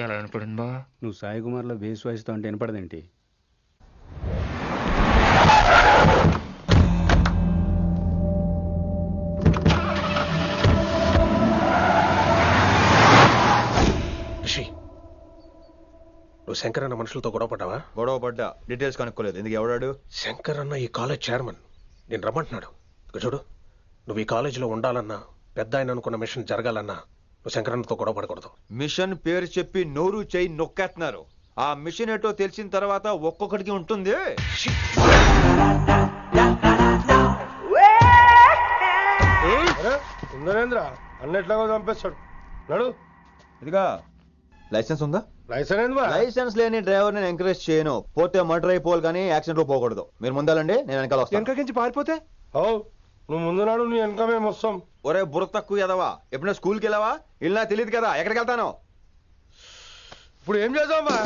ఎలా వినపడింది బా? నువ్వు సాయి కుమార్ లో బేస్ వాయిస్ తో అంటే వినపడదేంటి? నువ్వు శంకర్ అన్న మనుషులతో గొడవ పడ్డావా? గొడవ పడ్డా, డీటెయిల్స్ కనుక్కోలేదు. ఎందుకు? ఎవడాడు? శంకర్ అన్న ఈ కాలేజ్ చైర్మన్. నేను రమ్మంటున్నాడు. చూడు, నువ్వు ఈ కాలేజీలో ఉండాలన్నా, పెద్ద ఆయన అనుకున్న మిషన్ జరగాలన్నా నువ్వు శంకర్ అన్నతో గొడవ పడకూడదు. మిషన్ పేరు చెప్పి నోరు చేయి నొక్కేస్తున్నారు. ఆ మిషన్ ఏటో తెలిసిన తర్వాత ఒక్కొక్కడికి ఉంటుంది. ఉందనేంద్ర అన్నట్లాగా చంపేస్తాడు. నడు. ఇదిగా లైసెన్స్ ఉందా? లైసెన్స్ లేని డ్రైవర్ నేను ఎంకరేజ్ చేయను. పోతే మర్డర్ అయిపోవాలి కానీ యాక్సిడెంట్ లో పోకూడదు. మీరు ముందాలండి, నేను వెనకాల వస్తాను. వెనకకించి పారిపోతే నువ్వు ముందు నాడు నీ వెనక మేము వస్తాం. ఒరే బుర్ర తక్కువ ఎదవా, ఎప్పుడైనా స్కూల్కి వెళ్ళావా? ఇలా తెలియదు కదా ఎక్కడికి వెళ్తాను. ఇప్పుడు ఏం చేద్దామా?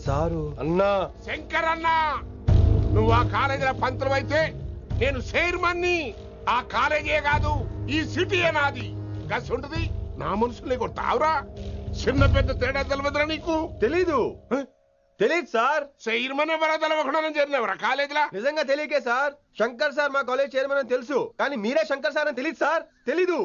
సారు అన్నా. శంకర్ అన్నా, నువ్వు ఆ కాలేజీలో పంతులు అయితే నేను చైర్మన్ని. ఆ కాలేజీ కాదు, ఈ సిటీ నాది. గస్ ఉంటుంది నా మనుషుల్ని కొట్టావురా. చిన్న పెద్ద తేడా తెలియదురా నీకు? తెలీదు. తెలీదు సార్. చైర్మన్ ఎవరో తెలవకుండా చేరినవరా కాలేజీలో? నిజంగా తెలియకే సార్. శంకర్ సార్ మా కాలేజ్ చైర్మన్ అని తెలుసు, కానీ మీరే శంకర్ సార్ అని తెలియదు సార్. తెలీదు.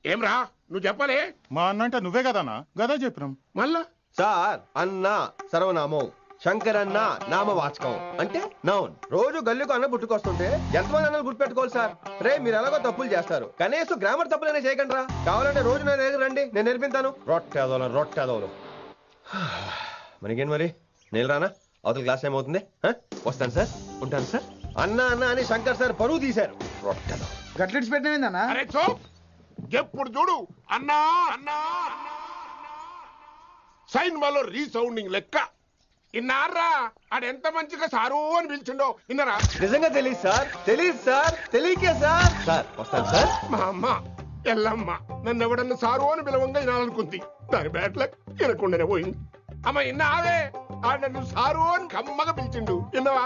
ఏమ్రా నువ్వు చెప్పలే? మా అన్న అంటే నువ్వే కదన్నా, గదా చెప్పినాం. మళ్ళా సార్ అన్న సర్వనామం, శంకర్ అన్న నామవాచకం అంటే నౌన్. రోజు గల్లుకు అన్న పుట్టుకొస్తుంటే ఎంతమంది అన్నలు గుర్తుపెట్టుకోవాలి సార్? రే మీరు ఎలాగో తప్పులు చేస్తారు, కనీసం గ్రామర్ తప్పులైనా చేయకండి రా. కావాలంటే రోజు నా దగ్గర రండి, నేను నేర్పిస్తాను. రొట్టెదోలు మనకేంటి మరి? నేను రానా? అవతల క్లాస్ టైం అవుతుంది. వస్తాను సార్, ఉంటాను సార్. అన్న అన్న అని శంకర్ సార్ పరువు తీశారు. రొట్టెదో గట్లెట్స్ పెట్టినా? అరే చో, ఎప్పుడు చూడు అన్నా అన్నా. సైన్మాలో రీసౌండింగ్ లెక్క. ఇన్నారా ఆడెంత మంచిగా సారు అని పిలిచిండో ఇన్నరా? నిజంగా తెలియదు సార్. తెలియదు సార్. తెలియకే సార్. సార్ వస్తాను సార్. మా అమ్మ ఎల్లమ్మ నన్ను ఎవడన్నా సారు అని పిలవంగా వినాలనుకుంది. దాని బ్యాట్లక్ వినకుండానే పోయింది. అమ్మ ఇన్నావే, ఆడ నన్ను సారు అని కమ్మగా పిలిచిండు. విన్నవా?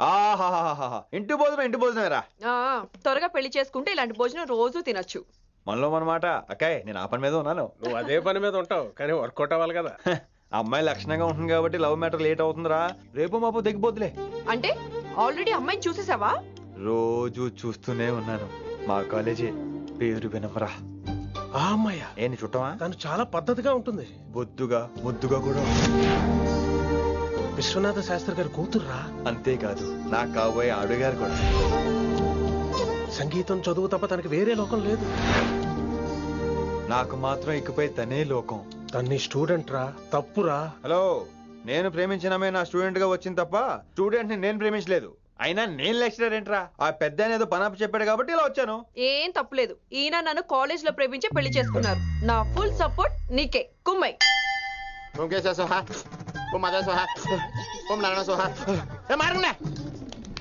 ఆహాహాహా, ఇంటి భోజనం రా. త్వరగా పెళ్లి చేసుకుంటే ఇలాంటి భోజనం రోజు తినొచ్చు. మనలో మనమాట. అక్కాయ్ నేను ఆ పని మీద ఉన్నాను. నువ్వు అదే పని మీద ఉంటావు, కానీ వర్కౌట్ అవ్వాలి కదా. అమ్మాయి లక్షణంగా ఉంటుంది కాబట్టి లవ్ మ్యాటర్ లేట్ అవుతుందిరా. రేపు మాపు దిగిపోతులే. అంటే ఆల్రెడీ అమ్మాయిని చూసేసావా? రోజు చూస్తూనే ఉన్నాను. మా కాలేజీ పేరు వినమరా. ఆ అమ్మాయ ఏంటి చుట్టమా? తను చాలా పద్ధతిగా ఉంటుంది. బొద్దుగా ముద్దుగా కూడా. విశ్వనాథ శాస్త్రి గారి కూతుర్రా. అంతేకాదు నా కాబోయే ఆడుగారు కూడా. సంగీతం చదువు తప్ప తనకి వేరే లోకం లేదు. నాకు మాత్రం ఇకపై తనే లోకం. తన్ని స్టూడెంట్ రా. తప్పురా. హలో, నేను ప్రేమించినమే నా స్టూడెంట్ గా వచ్చింది తప్ప స్టూడెంట్ ని నేను ప్రేమించలేదు. అయినా నేను లెక్చరర్ ఏంట్రా? ఆ పెద్ద ఏదో పనాపు చెప్పాడు కాబట్టి ఇలా వచ్చాను. ఏం తప్పులేదు. ఈయన నన్ను కాలేజ్ లో ప్రేమించి పెళ్లి చేసుకున్నారు. నా ఫుల్ సపోర్ట్ నీకే. కుమ్మై.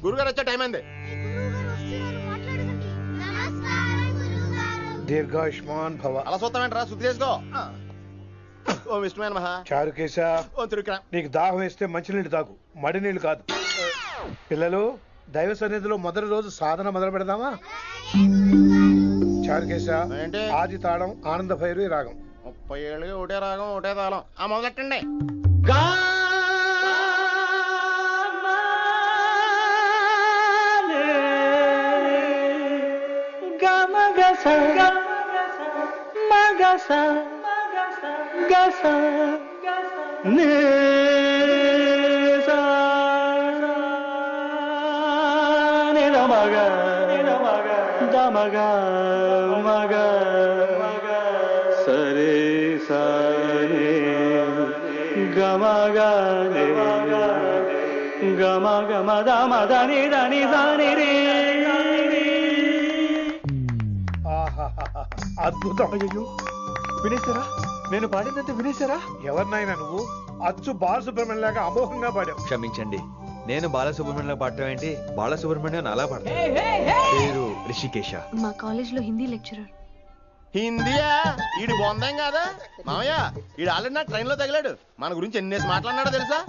గురుగారు వచ్చే టైం అయింది. దీర్ఘాయుష్మాన్ భవ. అలా చూస్తామంటారా? శుద్ధి చేసుకో. ఓం విష్ణుమైన మహా. చారుకేశ, నీకు దాహం వేస్తే మంచినీళ్ళు తాగు, మడి నీళ్ళు కాదు. పిల్లలు, దైవ సన్నిధిలో మొదటి రోజు సాధన మొదలు పెడదామా? చారుకేశా ఏంటి ఆది తాళం ఆనంద భైరవి రాగం 30 ఏళ్ళకి ఒకటే రాగం ఒకటే తాళం మొదలెట్టండి సరే సరే గమగనే గమ గమ దమ దని దని దని రే అద్భుతం. అయ్యో వినేశారా? నేను పాడినంత వినేశారా? ఎవరినైనా నువ్వు అచ్చు బాలసుబ్రహ్మణ్యం లాగా అమోఘంగా పాడావు. క్షమించండి, నేను బాలసుబ్రహ్మణ్యంలో పాడటం ఏంటి, బాలసుబ్రహ్మణ్యం అలా పాడతాను. పేరు రిషికేశ. మా కాలేజ్ లో హిందీ లెక్చరర్. హిందీయా? ఈడు బొందేం కాదా మామయ్య? ఈడు ఆల్రెడీ నా ట్రైన్ లో తగిలాడు. మన గురించి ఎన్నేసి మాట్లాడినాడో తెలుసా?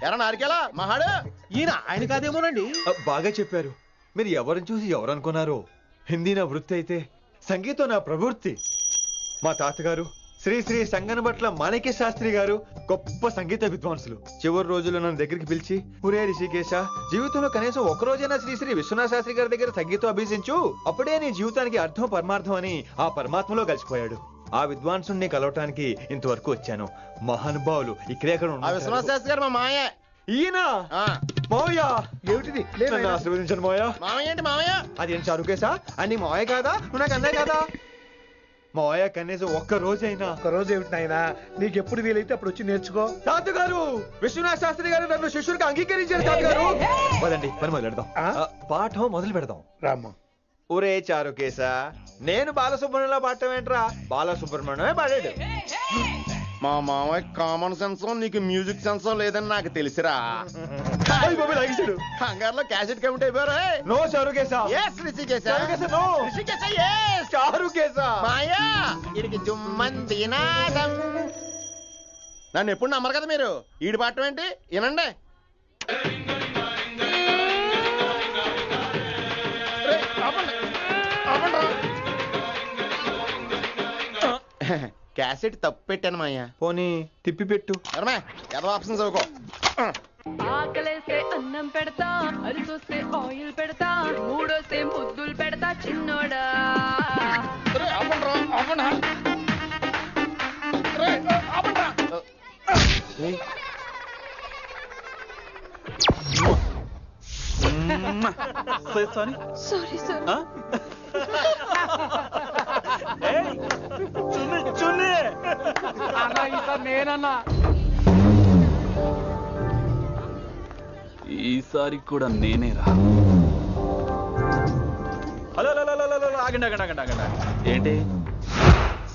ఎరా నారికేలా మహాడు ఈయన ఆయన కాదేమోనండి. బాగా చెప్పారు. మీరు ఎవరిని చూసి ఎవరు అనుకున్నారు? హిందీ నా వృత్తి అయితే సంగీతం నా ప్రవృత్తి. మా తాతగారు శ్రీ శ్రీ సంగనబట్ల మాణిక్య శాస్త్రి గారు గొప్ప సంగీత విద్వాంసులు. చివరి రోజుల్లో నన్ను దగ్గరికి పిలిచి, ఒరే రిషికేశ, జీవితంలో కనీసం ఒక రోజైనా శ్రీ శ్రీ విశ్వనాథ శాస్త్రి గారి దగ్గర సంగీతం అభ్యసించు, అప్పుడే నీ జీవితానికి అర్థం పరమార్థం అని ఆ పరమాత్మలో కలిసిపోయాడు. ఆ విద్వాంసుని కలవటానికి ఇంతవరకు వచ్చాను. మహానుభావులు ఇక్కడే విశ్వనాథ శాస్త్రి గారు మా మాయ. ఈయన మావయ్య ఏమిటిది? నన్ను ఆశీర్వదించండి మావయ్య. మామయ్య ఏంటి మామయ్య? అదేం చారుకేశా? అని మావయ్య కాదా? నువ్వు నాకు అన్నయ్య కాదా? మావయ్య కనీసం ఒక్క రోజైనా. ఒక్క రోజు ఏమిటి నాయనా? నీకు ఎప్పుడు వీలైతే అప్పుడు వచ్చి నేర్చుకో. తాతగారు, విశ్వనాథ శాస్త్రి గారు నన్ను శిష్యుడికి అంగీకరించారు. తాతగారు పదండి, పని మొదలు పెడదాం. పాఠం మొదలు పెడదాం. రామ్మా. ఒరే చారుకేశా, నేను బాలసుబ్రహ్మణ్యంలో పాడటం ఏంట్రా? బాలసుబ్రహ్మణ్యమే పాడాడు. మా మామయ్య కామన్ సెన్స్ నీకు మ్యూజిక్ సెన్స్ లేదని నాకు తెలిసిరా. హంగార్లో క్యాసెట్ కమిట్ అయిపోయారు. నో చారుకేశా. yes రిషికేశ. నో రిషికేశ. yes చారుకేశా. మాయా ఇడికి జుమ్మంది నాదం. నన్ను ఎప్పుడు నమ్మరు కదా మీరు. ఈడి పాఠం ఏంటి వినండి. క్యాసెట్ తప్పు పెట్టాను మాయా. పోనీ తిప్పి పెట్టు. ఏదో ఆప్షన్ చదువుకో. ఆకలేస్తే అన్నం పెడతా, అరిసొస్తే ఆయిల్ పెడతా, మూడోస్తే ముద్దులు పెడతా చిన్నోడా. Sorry sir. నేనన్నా ఈసారి కూడా నేనేరా. హలో ఆగండి ఆగండి ఆగండి ఆగండి. ఏంటి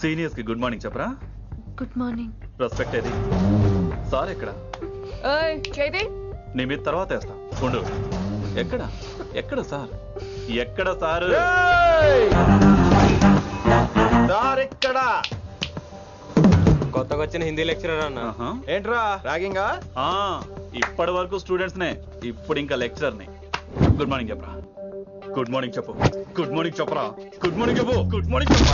సీనియర్స్ కి గుడ్ మార్నింగ్ చెప్పరా? Good morning. రెస్పెక్ట్ ఏది? సార్ ఎక్కడ? నీ మీద తర్వాత వేస్తా ఉండు. ఎక్కడ ఎక్కడ సార్? ఎక్కడ సార్? ఇక్కడ కొత్తగా వచ్చిన హిందీ లెక్చరర్ అన్న. ఏంట్రా ర్యాగింగా? ఇప్పటి వరకు స్టూడెంట్స్ నే, ఇప్పుడు ఇంకా లెక్చరర్ ని. గుడ్ మార్నింగ్ చెప్పరా. గుడ్ మార్నింగ్ చెప్పు. గుడ్ మార్నింగ్ చెప్పరా. గుడ్ మార్నింగ్ చెప్పు. గుడ్ మార్నింగ్ చెప్పు.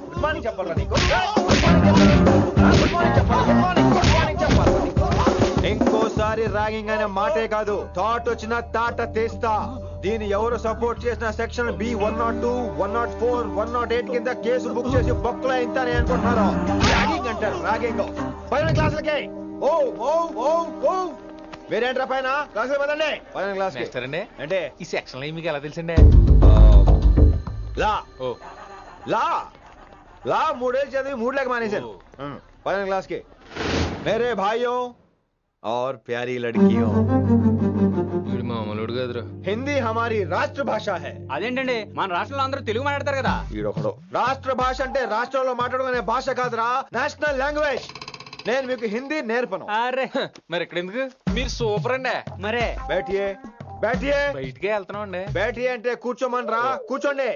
గుడ్ మార్నింగ్ చెప్పాలా నీకు? ఇంకోసారి ర్యాగింగ్ అనే మాటే కాదు, థాట్ వచ్చిన తాట తీస్తా. దీన్ని ఎవరు సపోర్ట్ చేసిన సెక్షన్ B102, 104, 108 కింద కేసు బుక్ చేసి బొక్కలో ఇంతానే అనుకుంటున్నారు. ర్యాగింగ్ అంటారు ర్యాగింగ్. పైన క్లాసులకి ఓ ఓ ఓ ఓ వేరేంట్రా పైన క్లాసులు పదండి. పైన క్లాస్ అంటే ఈ సెక్షన్ మీకు ఎలా తెలిసిండే? లా లా లా 3 ఏళ్ళు చదివి 3 లేక మానేశాను. పైన క్లాస్ కి మేరే భాइयों और प्यारी लड़कियों, हिंदी हमारी రాష్ట్ర భాష है. అదేంటండి మన రాష్ట్రంలో అందరూ తెలుగు మాట్లాడతారు కదా. ఈడొకడు రాష్ట్ర భాష అంటే రాష్ట్రంలో మాట్లాడుకునే భాష కాదురా, నేషనల్ లాంగ్వేజ్. నేను మీకు హిందీ నేర్పను. అరే మరి ఇక్కడ ఎందుకు? మీరు సూపర్ అండి. మరే బైఠియే బైఠియే. బయటికే వెళ్తున్నాం అండి. బైఠియే అంటే కూర్చోమనరా, కూర్చోండి.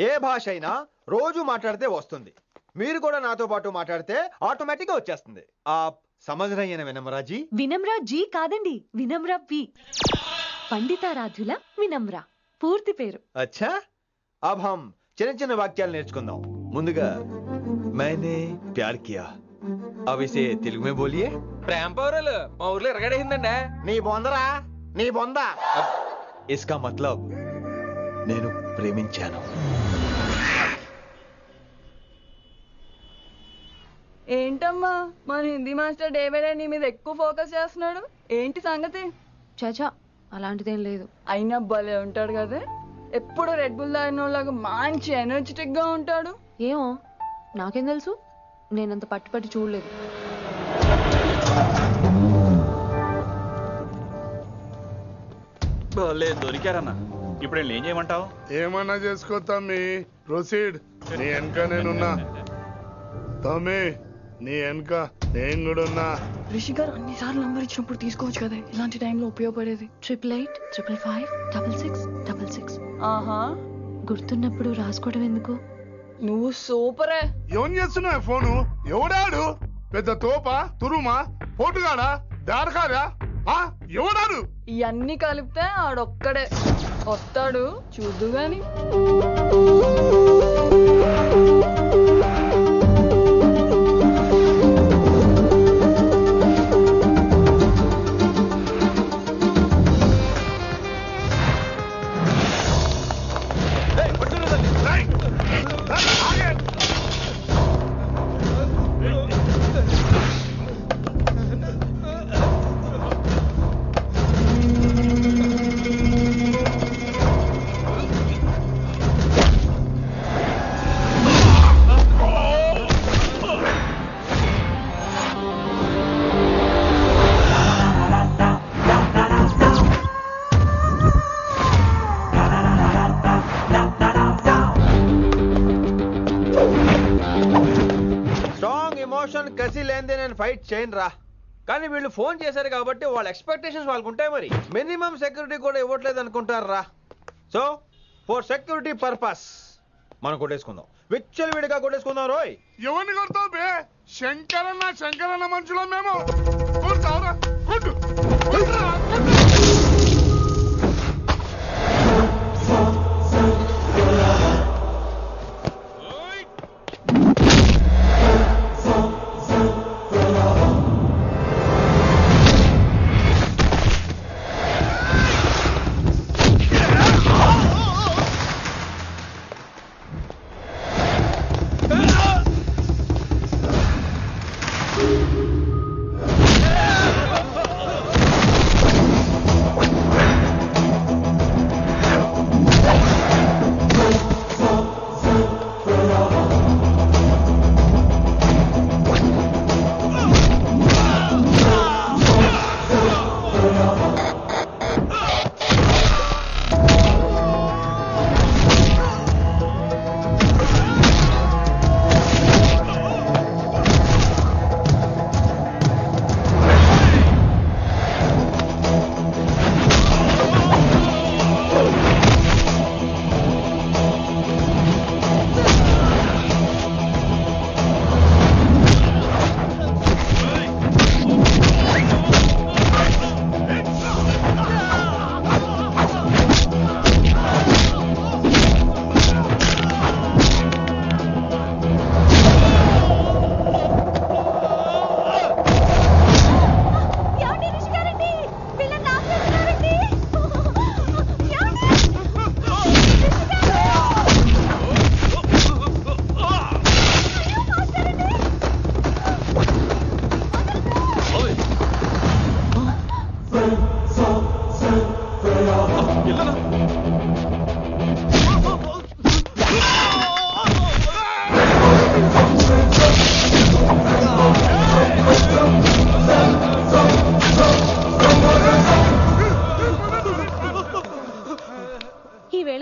ఏ భాష అయినా రోజు మాట్లాడితే వస్తుంది. మీరు కూడా నాతో పాటు మాట్లాడితే ఆటోమేటిక్ గా వచ్చేస్తుంది. ఆ సమజ్ రహీ high Vinamra G? Vinamra G కాదండి, వినమ్రా వి. పండితారాధ్యుల వినమ్ర పూర్తి పేరు. అచ్చా అబ్ హమ్ చిన్న చిన్న వాక్యాలు నేర్చుకుందాం. ముందుగా मैंने प्यार किया. अब इसे తెలుగు में बोलिए. ప్రేమ పౌరులు మా ఊర్లో ఎరగడేసిందండి. నీ బొందరా నీ బొంద. इसका मतलब నేను ప్రేమించాను. ఏంటమ్మా మన Hindi master day by day నీ మీద ఎక్కువ ఫోకస్ చేస్తున్నాడు, ఏంటి సంగతి? చాచా అలాంటిదేం లేదు. అయినా భలే ఉంటాడు కదా, ఎప్పుడు రెడ్ బుల్ తాగినోళ్ళగా మంచి ఎనర్జెటిక్ గా ఉంటాడు. ఏమో నాకేం తెలుసు, నేనంత పట్టి చూడలేదు. దొరికారన్నా. ఇప్పుడు ఏం చేయమంటావు? ఏమన్నా చేసుకో తమ్మి, ప్రొసీడ్. నీ వెనక నేనున్నా తమ్మి, నీ వెనక నేను కూడా ఉన్నా. రిషి గారు అన్నిసార్లు నంబర్ ఇచ్చినప్పుడు తీసుకోవచ్చు కదా, ఇలాంటి టైంలో ఉపయోగపడేది. 88855666. ఆహా, గుర్తున్నప్పుడు రాసుకోవడం ఎందుకు? నువ్వు సూపరే. ఏం చేస్తున్నావు ఫోను? ఎవడాడు? పెద్ద తోప, తురుమా, పోటుగాడా, దారకారా? ఎవడాడు? ఇవన్నీ కలిపితే ఆడొక్కడే వస్తాడు, చూద్దు గాని. కసి లేనిదే నేను ఫైట్ చేయను రా. కానీ వీళ్ళు ఫోన్ చేశారు కాబట్టి వాళ్ళ ఎక్స్పెక్టేషన్స్ వాళ్ళకు ఉంటాయి. మరి మినిమం సెక్యూరిటీ కూడా ఇవ్వట్లేదు అనుకుంటారు రా. సో ఫర్ సెక్యూరిటీ పర్పస్ మనం కొట్టేసుకుందాం, విచ్చలు విడిగా కొట్టేసుకుందాం. రోయ్ ఎవరిని కొడతావు బే? శంకరన్న మనుషులో మేము.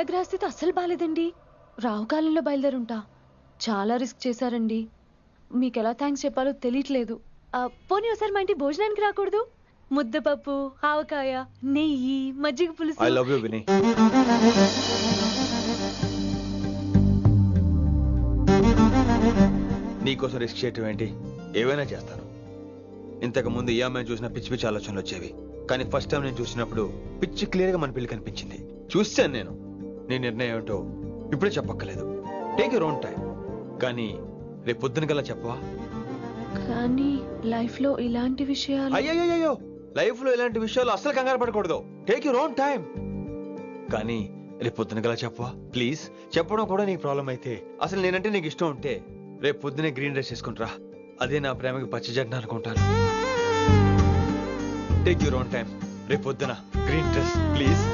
గ్రహస్థితి అస్సలు బాలేదండి. రావుకాలంలో బయలుదేరుంటా. చాలా రిస్క్ చేశారండి. మీకు ఎలా థ్యాంక్స్ చెప్పాలో తెలియట్లేదు. పోనీ ఒకసారి మా ఇంటి భోజనానికి రాకూడదు? ముద్దపప్పు, ఆవకాయ, నెయ్యి, మజ్జిగ పులుసు. ఐ లవ్ యు విని. నీకోసం రిస్క్ చేయటం ఏంటి? ఏవైనా చేస్తాను. ఇంతకు ముందు ఈ అమ్మాయిని చూసిన పిచ్చి పిచ్చి ఆలోచనలు వచ్చేవి, కానీ ఫస్ట్ టైం నేను చూసినప్పుడు పిచ్చి క్లియర్గా మన పిల్లి కనిపించింది. చూశాను నేను. నీ నిర్ణయం ఏమిటో ఇప్పుడే చెప్పక్కర్లేదు. Take your own time. కానీ రేపు పొద్దున కల్లా చెప్పవా? కానీ లైఫ్ లో ఇలాంటి విషయాలు అయ్యో, లైఫ్ లో ఇలాంటి విషయాలు అసలు కంగారు పడకూడదు. Take your own time. కానీ రేపు పొద్దున గల చెప్పవా ప్లీజ్? చెప్పడం కూడా నీకు ప్రాబ్లం అయితే, అసలు నేనంటే నీకు ఇష్టం ఉంటే రేపు పొద్దునే గ్రీన్ డ్రెస్ వేసుకుంటారా. అదే నా ప్రేమకి పచ్చి జెండా అనుకుంటాను. Take your own time. రేపు పొద్దున గ్రీన్ డ్రెస్ ప్లీజ్.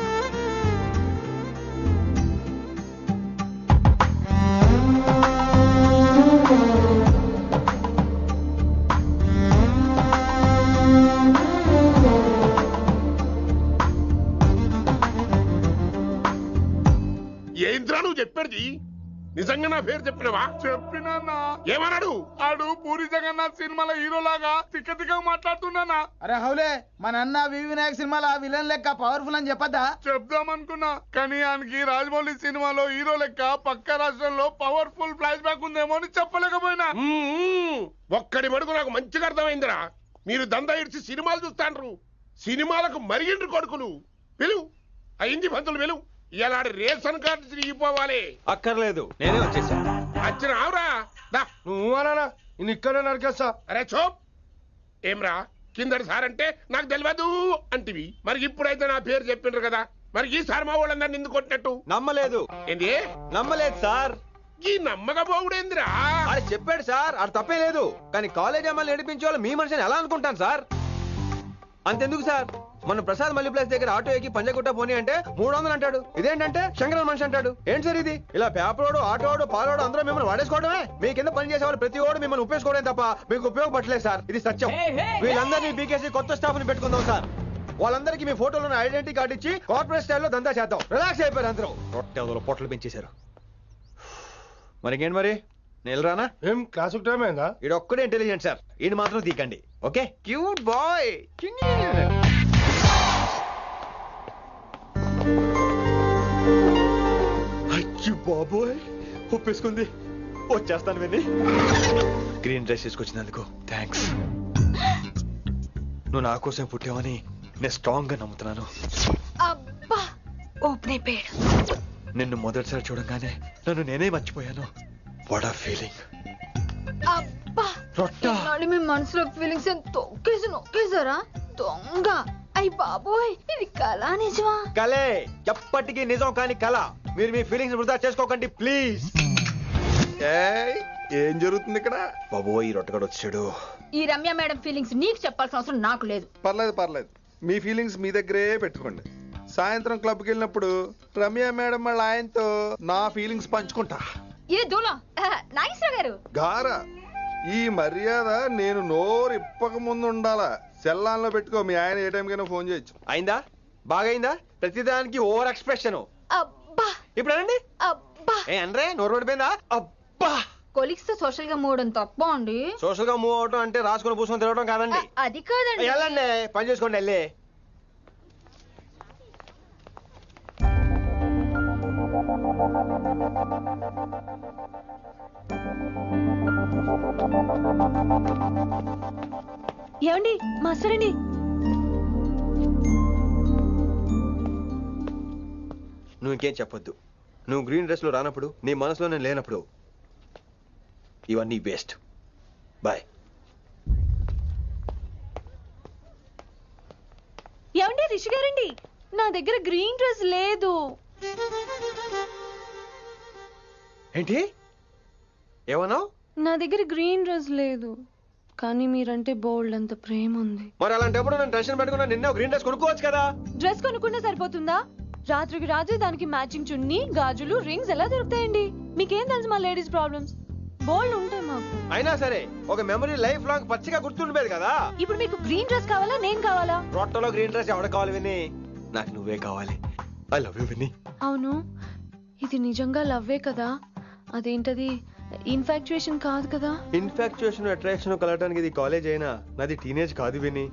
ఏంద్రా నువ్వు చెప్పేది? నిజంగా నా పేరు చెప్పినవా? చెప్పినా ఏమన్నాడు? ఆడు పూరి జగన్నాథ్ సినిమాలో హీరోలాగా తిక్క తిక్క మాట్లాడుతున్నానా? అరే హౌలే, మన అన్న వి వినాయక్ సినిమాలో విలన్ లెక్క పవర్ఫుల్ అని చెప్పద్దా? చెప్దామనుకున్నా, కానీ ఆయనకి రాజమౌళి సినిమాలో హీరో లెక్క పక్క రాష్ట్రంలో పవర్ఫుల్ ఫ్లాష్ బ్యాక్ ఉందేమో అని చెప్పలేకపోయినా. ఒక్కడి మడుగు నాకు మంచిగా అర్థమైందిరా. మీరు దందా ఇడిచి సినిమాలు చూస్తాండ్రు. సినిమాలకు మరిగిండ్రు కొడుకులు. పిలువు అయింది పంతులు, పిలువు. ఇలా రేషన్ కార్డు తిరిగిపోవాలి. అక్కర్లేదు, నేనే వచ్చేసా. వచ్చిన ఆవురా. నువ్వు అనా నేను ఇక్కడే నరికేస్తా. అరే చోప్. ఏమ్రా కిందటి సార్ అంటే నాకు తెలియదు అంటివి. మరి ఇప్పుడైతే నా పేరు చెప్పిండ్రు కదా, మరి ఈసారి మా వాళ్ళందరినీ ఎందుకు కొట్టినట్టు? నమ్మలేదు. ఏంది? నమ్మలేదు సార్. ఈ నమ్మకపోవుడేందిరా? అది చెప్పాడు సార్, అది తప్పే లేదు. కానీ కాలేజ్ అమ్మాయిలు నడిపించే వాళ్ళు మీ మనిషిని ఎలా అనుకుంటాను సార్? అంతెందుకు సార్, మన ప్రసాద్ మల్లీప్లేస్ దగ్గర ఆటో ఎక్కి పంజగుట్ట పోనీ అంటే 300 అంటాడు. ఇదేంటంటే శంకరన్ మనిషి అంటాడు. ఏంటి సార్ ఇది? ఇలా పేపరోడు, ఆటోడు, పాలోడు అందరూ మిమ్మల్ని వాడేసుకోవడమే. మీ కింద పని చేసే వాళ్ళు ప్రతి ఓడు మిమ్మల్ని ఉపయోగించుకోవడం తప్ప మీకు ఉపయోగపడలేదు సార్. ఇది సత్యం. వీళ్ళందరినీ బీకేసి కొత్త స్టాఫ్ ని పెట్టుకుందాం సార్. వాళ్ళందరికీ మీ ఫోటోలను ఐడెంటిటీ కార్డు ఇచ్చి కార్పొరేట్ స్టైల్లో దందా చేద్దాం. రిలాక్స్ అయిపోయారు అందరూ. రొట్టె పొట్టలు పెంచేశారు. మరికేంటి మరి నేను రానా? ఏం క్లాస్ టైం అయిందా? ఈడు ఒక్కడే ఇంటెలిజెంట్ సార్, ఈయన మాత్రం తీకండి. ఓకే? Cute boy. అయ్యో బాబోయ్, ఒప్పేసుకుంది. వచ్చేస్తాను విని. గ్రీన్ డ్రెస్ తీసుకొచ్చినందుకు థ్యాంక్స్. నువ్వు నా కోసం పుట్టావని నేను స్ట్రాంగ్ గా నమ్ముతున్నాను. అబ్బా ఓపెన్ అయిపోయాడు. నిన్ను మొదటిసారి చూడంగానే నన్ను నేనే మర్చిపోయాను. వాట్ ఆ ఫీలింగ్. అబ్బా నాడు మీ మనసులో ఫీలింగ్స్ తొక్కేసి నొక్కేసారా దొంగ? అయ్యి బాబోయ్, ఇది కళ నిజమా? కలే, ఎప్పటికీ నిజం కాని కళ. మీరు మీ ఫీలింగ్స్ వృధా చేసుకోకండి ప్లీజ్. ఏం జరుగుతుంది ఇక్కడ? బాబోయ్, ఈ రొట్టగడు వచ్చాడు. ఈ రమ్య మేడం ఫీలింగ్స్ నీకు చెప్పాల్సిన అవసరం నాకు లేదు. పర్లేదు, మీ ఫీలింగ్స్ మీ దగ్గరే పెట్టుకోండి. సాయంత్రం క్లబ్కి వెళ్ళినప్పుడు రమ్య మేడం వాళ్ళ ఆయనతో నా ఫీలింగ్స్ పంచుకుంటా. ఏ దూలం నాగేశ్వర గారు గారా, ఈ మర్యాద నేను నోరు ఇప్పక ముందు ఉండాలా. సెల్లాన్లో పెట్టుకో, మీ ఆయన ఏ టైంకైనా ఫోన్ చేయొచ్చు. అయిందా? బాగైందా? ప్రతిదానికి ఓవర్ ఎక్స్ప్రెషన్. అబ్బా ఇప్పుడు అనండి. అబ్బా ఏ అనరే, నోరు పడిపోయిందా? అబ్బా. కొలిక్స్ తో సోషల్ గా మూవ్ అవడం తప్ప అండి. సోషల్ గా మూవ్ అవడం అంటే రాసుకొని పూసుకొని తిరగడం కాదండి. అది కాదండి. వెళ్ళండి, పని చేసుకోండి. వెళ్ళి ఏమండి మాస్టర్ అండి. నువ్వు ఇంకేం చెప్పొద్దు. నువ్వు గ్రీన్ డ్రెస్ లో రానప్పుడు, నీ మనసులో నేను లేనప్పుడు ఇవన్నీ వేస్ట్. బాయ్. ఏమండి రిషి గారండి, నా దగ్గర గ్రీన్ డ్రెస్ లేదు. ఏంటి ఏమన్నావు? నా దగ్గర గ్రీన్ డ్రెస్ లేదు, కానీ మీరంటే బోల్డ్ అంత ప్రేమ ఉంది. మరి అలాంటప్పుడు నేను టెన్షన్ పెట్టుకున్నా, నిన్నే గ్రీన్ డ్రెస్ కొనుక్కోవచ్చు కదా. డ్రెస్ కొనుక్కుంటే సరిపోతుందా? రాత్రికి రాత్రి దానికి మ్యాచింగ్ చున్నీ, గాజులు, రింగ్స్ ఎలా దొరుకుతాయండి? మీకేం తెలుసు మా లేడీస్ ప్రాబ్లమ్స్? బోల్డ్ ఉంటాయి మాకు. అయినా సరే ఒక మెమరీ లైఫ్ లాంగ్ పచ్చిగా గుర్తుండిపోయేది కదా. ఇప్పుడు మీకు గ్రీన్ డ్రెస్ కావాలా, నేను కావాలా? రొట్టలో గ్రీన్ డ్రెస్ ఎవడ కావాలి విని? నాకు నువ్వే కావాలి. ఐ లవ్ యూ విని. అవును, ఇది నిజంగా లవ్వే కదా? అదేంటది ఇన్ఫాక్చుయేషన్ కాదు కదా? ఇన్ఫాక్చుయేషన్ అట్రాక్షన్ కలగడానికి ఇది కాలేజ్ అయినా నాది టీనేజ్ కాదు విని.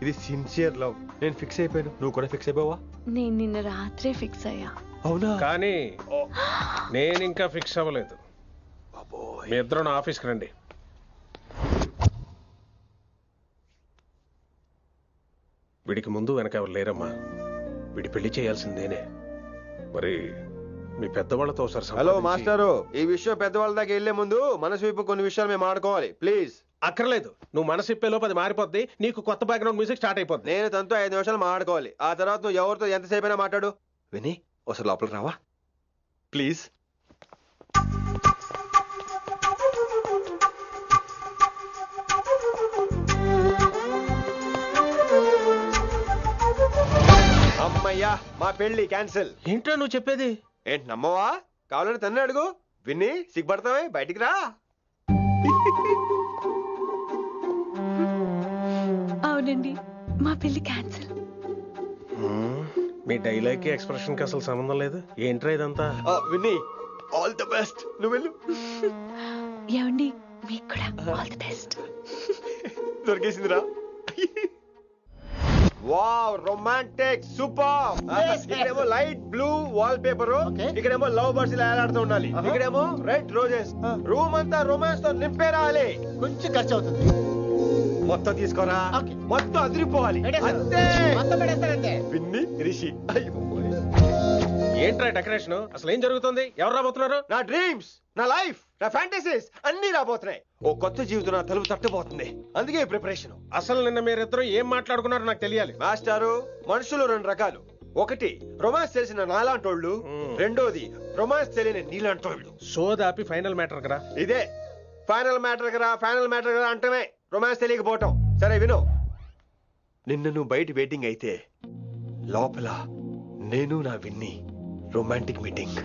ఇది సిన్సియర్ లవ్. నేను ఫిక్స్ అయిపోయాను, నువ్వు కూడా ఫిక్స్ అయిపోవా? నేను నిన్న రాత్రే ఫిక్స్ అయ్యా. అవునా? కానీ నేను ఇంకా ఫిక్స్ అవ్వలేదు. మీ ఇద్దరు నా ఆఫీస్కి రండి. వీడికి ముందు వెనక ఎవరు లేరమ్మా. వీడి పెళ్లి చేయాల్సిందేనే. మరి మీ పెద్దవాళ్ళతో ఒకసారి హలో సంప్రదించి- మాస్టారు, ఈ విషయం పెద్దవాళ్ళ దాకా వెళ్లే ముందు మనసు వైపు కొన్ని విషయాలు మేము ఆడుకోవాలి ప్లీజ్. అక్కర్లేదు, నువ్వు మనసు ఇప్పేలోపు అది మారిపోద్ది. నీకు కొత్త బ్యాక్గ్రౌండ్ మ్యూజిక్ స్టార్ట్ అయిపోద్ది. నేను తనతో 5 నిమిషాలు మాట్లాడుకోవాలి. ఆ తర్వాత నువ్వు ఎవరితో ఎంతసేపు అయినా మాట్లాడు. విని ఒకసారి లోపలికి రావా ప్లీజ్. అమ్మయ్యా, మా పెళ్లి క్యాన్సిల్. ఏంటో నువ్వు చెప్పేది? ఏంటి నమ్మవా? కావాలంటే తన్నే అడుగు. విన్ని సిగ్గుపడతావే, బయటికి రా. అవునండి, మా పెళ్లి క్యాన్సిల్. మీ డైలాగ్ కి ఎక్స్ప్రెషన్ కి అసలు సంబంధం లేదు. ఏంట్రా ఇదంతా? విన్ని ఆల్ ది బెస్ట్. నువ్వు వెళ్ళు. ఏమండి, మీకు కూడా ఆల్ ది బెస్ట్. దొరికేసిందిరా. Wow, romantic, super. ఇక్కడేమో లైట్ బ్లూ వాల్ పేపర్, ఇక్కడేమో లవ్ బర్డ్స్ ఇలా ఏలాడుతూ ఉండాలి, ఇక్కడేమో రెడ్ రోజెస్. రూమ్ అంతా రొమాన్స్ తో నింపే రావాలి. కొంచెం ఖర్చు అవుతుంది. మొత్తం తీసుకోరా, మొత్తం అదిరిపోవాలి. అంతే. విన్ని రిషి. ఏంట్రా డెకరేషన్? అసలు ఏం జరుగుతుంది? ఎవరు రాబోతున్నారు? నా డ్రీమ్స్, నా లైఫ్, నా ఫ్యాంటసీస్ అన్ని రాబోతున్నాయి. ఓ కొత్త జీవితం నా తలుపు తట్టబోతుంది. అందుకే ప్రిపరేషన్. అసలు నిన్న మీరిద్దరు ఏం మాట్లాడుకున్నారో నాకు తెలియాలి. మాస్టారు, మనుషులు 2 రకాలు. ఒకటి రొమాన్స్ తెలిసిన నాలాంటోళ్ళు, రెండోది రొమాన్స్ తెలియని నీలాంటోళ్ళు. సోదాపి ఫైనల్ మ్యాటర్ కదా. ఇదే ఫైనల్ మ్యాటర్ కదా. ఫైనల్ మ్యాటర్ కదా అంటమే రొమాన్స్ తెలియకపోవటం. సరే విను, నిన్న నువ్వు బయట వెయిటింగ్ అయితే లోపల నేను నా విన్ని రొమాంటిక్ మీటింగ్.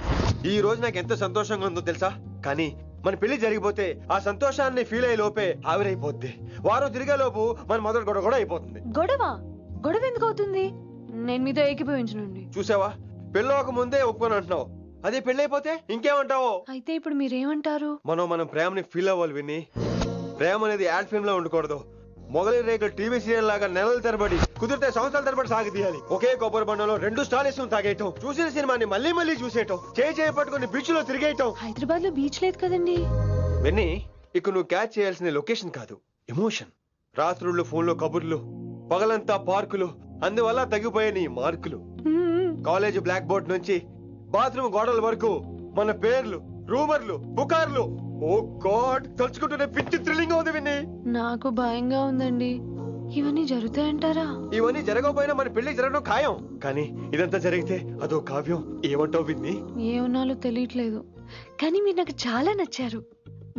ఈ రోజు నాకు ఎంత సంతోషంగా ఉందో తెలుసా? కానీ మన పెళ్లి జరిగిపోతే ఆ సంతోషాన్ని ఫీల్ అయ్యే లోపే ఆవిరైపోద్ది. వారం తిరిగే లోపు మన మొదటి గొడవ కూడా అయిపోతుంది. గొడవ ఎందుకు అవుతుంది? నేను మీతో ఏకీభవించనండి. చూసావా, పెళ్ళవక ముందే ఒప్పుకొని అంటున్నావు. అదే పెళ్ళైపోతే ఇంకేమంటావు? అయితే ఇప్పుడు మీరేమంటారు? మనం ప్రేమని ఫీల్ అవ్వాలి విని. ప్రేమ అనేది యాడ్ ఫిల్మ్ లో ఉండకూడదు. మొగలి రేకులు టీవీ సీరియల్ లాగా నెలల తరబడి, కుదిరితే సంవత్సరాల తరబడి సాగదీయాలి. ఒకే కొబ్బరి బండలో 2 స్టాలిస్ తాగేయటం, చూసిన సినిమాని మళ్ళీ మళ్ళీ చూసేయటం, చేయి పట్టుకుని బీచ్ లో తిరిగేయటం. హైదరాబాద్ లో బీచ్ లేదు కదండి. విన్ని, ఇక నువ్వు క్యాచ్ చేయాల్సిన లొకేషన్ కాదు, ఎమోషన్. రాత్రుళ్ళు ఫోన్ లో కబుర్లు, పగలంతా పార్కులు, అందువల్ల తగ్గిపోయే నీ మార్కులు. కాలేజ్ బ్లాక్ బోర్డ్ నుంచి బాత్రూమ్ గోడల వరకు మన పేర్లు, రూమర్లు, పుకార్లు. ఓ గాడ్, తలుచుకుంటూనే పిచ్చి థ్రిల్లింగ్ ఉంది విన్ని. నాకు భయంగా ఉందండి. ఇవన్నీ జరుగుతాయంటారా? ఇవన్నీ జరగకపోయినా మన పెళ్లి జరగడం ఖాయం. కానీ ఇదంతా జరిగితే అదో కావ్యం. ఏమంటావు విన్ని? ఏమన్నాలో తెలియట్లేదు, కానీ మీరు నాకు చాలా నచ్చారు.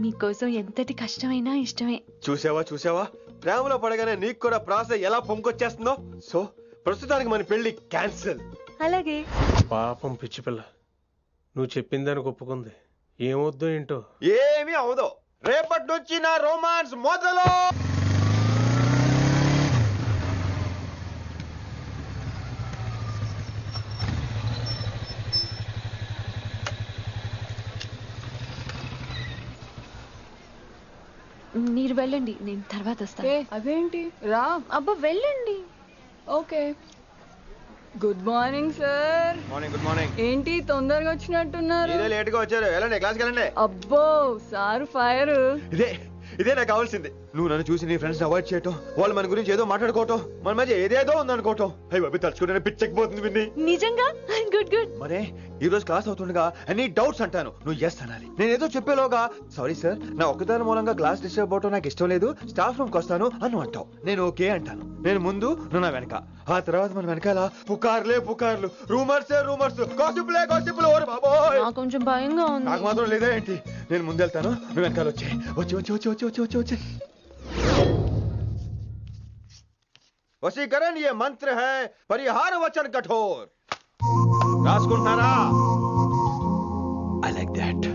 మీకోసం ఎంతటి కష్టమైనా ఇష్టమే. చూసావా, ప్రేమలో పడగానే నీకు కూడా ప్రాస ఎలా పొంగొచ్చేస్తుందో. సో ప్రస్తుతానికి మన పెళ్లి క్యాన్సిల్. అలాగే. పాపం పిచ్చి పిల్ల, నువ్వు చెప్పిందని ఒప్పుకుంది. ఏమొద్దు ఏంటో. ఏమీ అవదో. రేపటి నుంచి నా రొమాన్స్ మొదలు. మీరు వెళ్ళండి, నేను తర్వాత వస్తాను. అదేంటి రా. అబ్బా వెళ్ళండి. Okay. Good morning sir. Morning. Good morning. ఏంటి తొందరగా వచ్చినట్టున్నారు? లేట్ గా వచ్చారు. వెళ్ళండి, క్లాస్కి వెళ్ళండి. అబ్బో సార్ ఫైర్. ఇదే నాకు కావాల్సింది. నువ్వు నన్ను చూసి నీ ఫ్రెండ్స్ అవాయిడ్ చేయటం, వాళ్ళు మన గురించి ఏదో మాట్లాడుకోవటం, మన మధ్య ఏదేదో ఉందనుకోవటం. అయ్యి బాబు, తలుచుకుంటే పిచ్చెక్కిపోతుంది విన్ని. నిజంగా? గుడ్. మరే ఈ రోజు క్లాస్ అవుతుండగా ఎనీ డౌట్స్ అంటాను, నువ్వు ఎస్ అనాలి. నేను ఏదో చెప్పేలోగా సారీ సార్, నా ఒక్కదాని మూలంగా క్లాస్ డిస్టర్బ్ అవటం నాకు ఇష్టం లేదు, స్టాఫ్ రూమ్ కి వస్తాను అని అంటావు. నేను ఓకే అంటాను. నేను ముందు, నువ్వు నా వెనక. ఆ తర్వాత మన వెనకాల పుకార్లు, రూమర్స్, గాసిప్లే. ఓరు బాబోయ్, నాకు కొంచెం భయంగా ఉంది. నాకు మాత్రం లేదా ఏంటి? నేను ముందెళ్తాను, నువ్వు వెనకాల వచ్చి. వశీకరణ ये मंत्र है, परिहार वचन कठोर. రాసుకుంటున్నారా? I like that.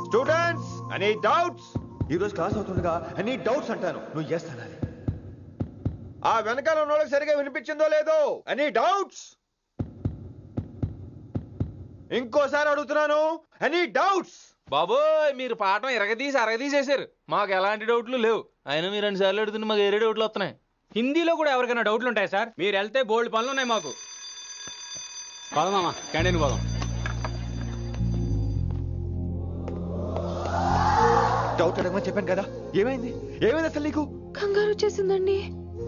Students, any doubts? ఈ రోజు క్లాస్ అవుతుండగా ఎనీ డౌట్స్ అంటాను, నువ్వు ఎస్ అనాలి. ఆ వెనకాల ఉన్న వాళ్ళకి సరిగా వినిపించిందో లేదో? Any doubts? ఇంకోసారి అడుగుతున్నాను, ఎనీ డౌట్స్? బాబోయ్, మీరు పాఠం అరగదీసేశారు. మాకు ఎలాంటి డౌట్లు లేవు. అయినా మీరు 2 సార్లు అడుగుతుంటే మాకు వేరే డౌట్లు వస్తున్నాయి. హిందీలో కూడా ఎవరికైనా డౌట్లు ఉంటాయి సార్? మీరు వెళ్తే బోల్డ్ పనులు ఉన్నాయి మాకు. పోదామా, క్యాంటీన్ పోదాం. డౌట్ అడగమని చెప్పాను కదా, ఏమైంది అసలు నీకు? కంగారు వచ్చేసిందండి.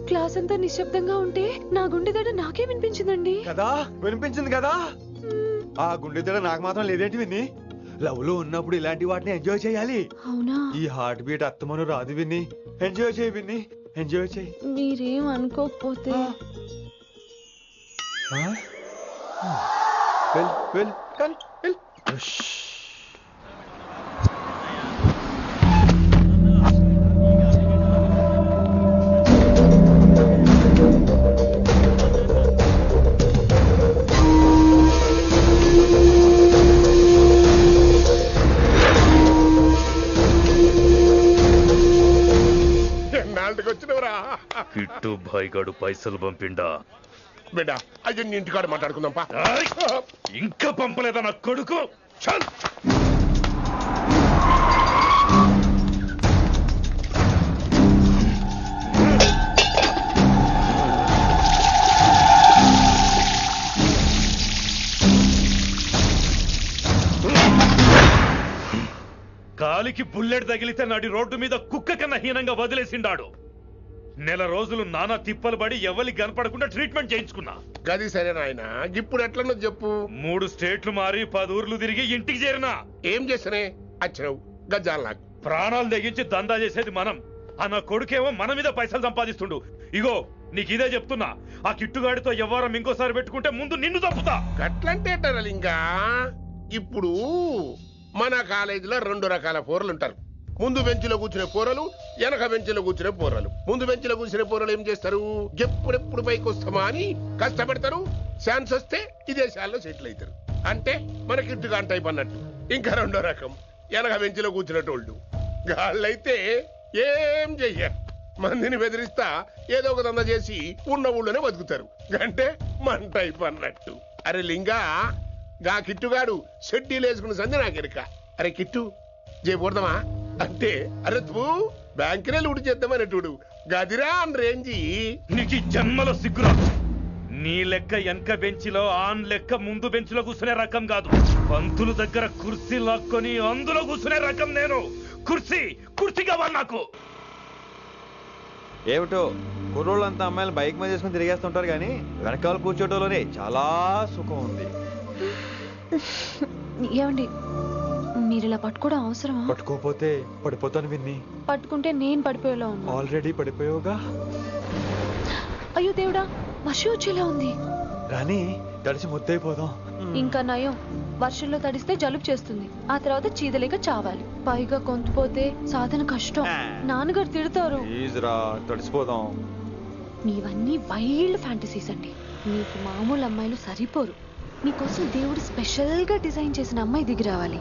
క్లాస్ అంతా నిశ్శబ్దంగా ఉంటే నా గుండె దడ నాకే వినిపించిందండి. కదా వినిపించింది కదా. ఆ గుండె దడ నాకు మాత్రం లేదేంటి విన్ని? లవ్ లో ఉన్నప్పుడు ఇలాంటి వాటిని ఎంజాయ్ చేయాలి. అవునా? ఈ హార్ట్ బీట్ అత్తమను రాదు విన్ని. ఎంజాయ్ చేయి విన్ని, ఎంజాయ్ చేయి. మీరేం అనుకోకపోతే కిట్టు భాయ్ గాడు పైసలు పంపిండా? బిడ్డ అయ్యో నీ ఇంటికాడ మాట్లాడుకుందాంపా. ఇంకా పంపలేదా నా కొడుకు? చల్ కాలికి బుల్లెట్ తగిలితే నాటి రోడ్డు మీద కుక్క కన్నా హీనంగా వదిలేసిండాడు. నెల రోజులు నానా తిప్పలు పడి ఎవరి కనపడకుండా ట్రీట్మెంట్ చేయించుకున్నా. గది సరే నాయన, ఇప్పుడు ఎట్లనో చెప్పు. 3 స్టేట్లు మారి 10 ఊర్లు తిరిగి ఇంటికి చేరినా. ఏం చేసినే అచ్చరావు గజ్జాలు నాకు ప్రాణాలు తెగించి దందా చేసేది మనం. ఆ నా కొడుకేమో మన మీద పైసలు సంపాదిస్తుండు. ఇగో నీకు ఇదే చెప్తున్నా, ఆ కిట్టుగాడితో ఎవరం ఇంకోసారి పెట్టుకుంటే ముందు నిన్ను తప్పుతా. గట్లంటే ఇంకా ఇప్పుడు మన కాలేజీలో 2 రకాల పోరలు ఉంటారు. ముందు బెంచ్లో కూర్చునే పోరలు, వెనక బెంచ్లో కూర్చునే పోరలు. ముందు బెంచ్లో కూర్చునే పోరలు ఏం చేస్తారు? ఎప్పుడెప్పుడు పైకి వస్తామా అని కష్టపడతారు. ఛాన్స్ వస్తే విదేశాల్లో సెటిల్ అవుతారు. అంటే మన కిట్టుగా టైప్ అన్నట్టు. ఇంకా 2వ రకం వెనక బెంచ్లో కూర్చునేటోళ్ళు. గాళ్ళైతే ఏం చెయ్యరు, మందిని బెదిరిస్తా ఏదో ఒక దంద చేసి ఉన్న ఊళ్ళోనే బతుకుతారు. అంటే మన టైప్ అన్నట్టు. అరే లింగా, గా కిట్టుగాడు షెడ్డీలు వేసుకున్న సంధి నాకెరక. అరే కిట్టు చేయకూడదమా అంటే, అరే తూ బ్యాంకునే లూటు చేద్దామనేటోడు గదిరా అని రేంజి. నీకు జన్మలో సిగ్గురా. నీ లెక్క వెనక బెంచిలో ఆన్ లెక్క ముందు బెంచ్లో కూర్చునే రకం కాదు. పంతుల దగ్గర కుర్చీ లాక్కొని అందులో కూర్చునే రకం నేను. కుర్చీ కావాలి నాకు. ఏమిటో కుర్రోళ్ళంతా అమ్మాయిలు బైక్ మీద చేసుకుని తిరిగేస్తుంటారు కానీ వెనకాల కూర్చోటంలోనే చాలా సుఖం ఉంది. ఏమండి, మీరు ఇలా పట్టుకోవడం అవసరమా? పట్టుకోపోతే పడిపోతాను విన్ని. పట్టుకుంటే నేను పడిపోయేలా ఉన్నా. ఆల్రెడీ పడిపోయావుగా. అయ్యో దేవుడా, మషి వచ్చేలా ఉంది. రాని తడిసి ముద్దైపోదాం. ఇంకా నయం, వర్షంలో తడిస్తే జలుబు చేస్తుంది. ఆ తర్వాత చీదలేక చావాలి. పైగా కొంతపోతే సాధన కష్టం. నాన్నగారు తిడతారు. తడిసిపోదాం. మీవన్నీ వైల్డ్ ఫ్యాంటసీస్ అండి. మీకు మామూలు అమ్మాయిలు సరిపోరు. మీకోసం దేవుడు స్పెషల్ గా డిజైన్ చేసిన అమ్మాయి దిగి రావాలి.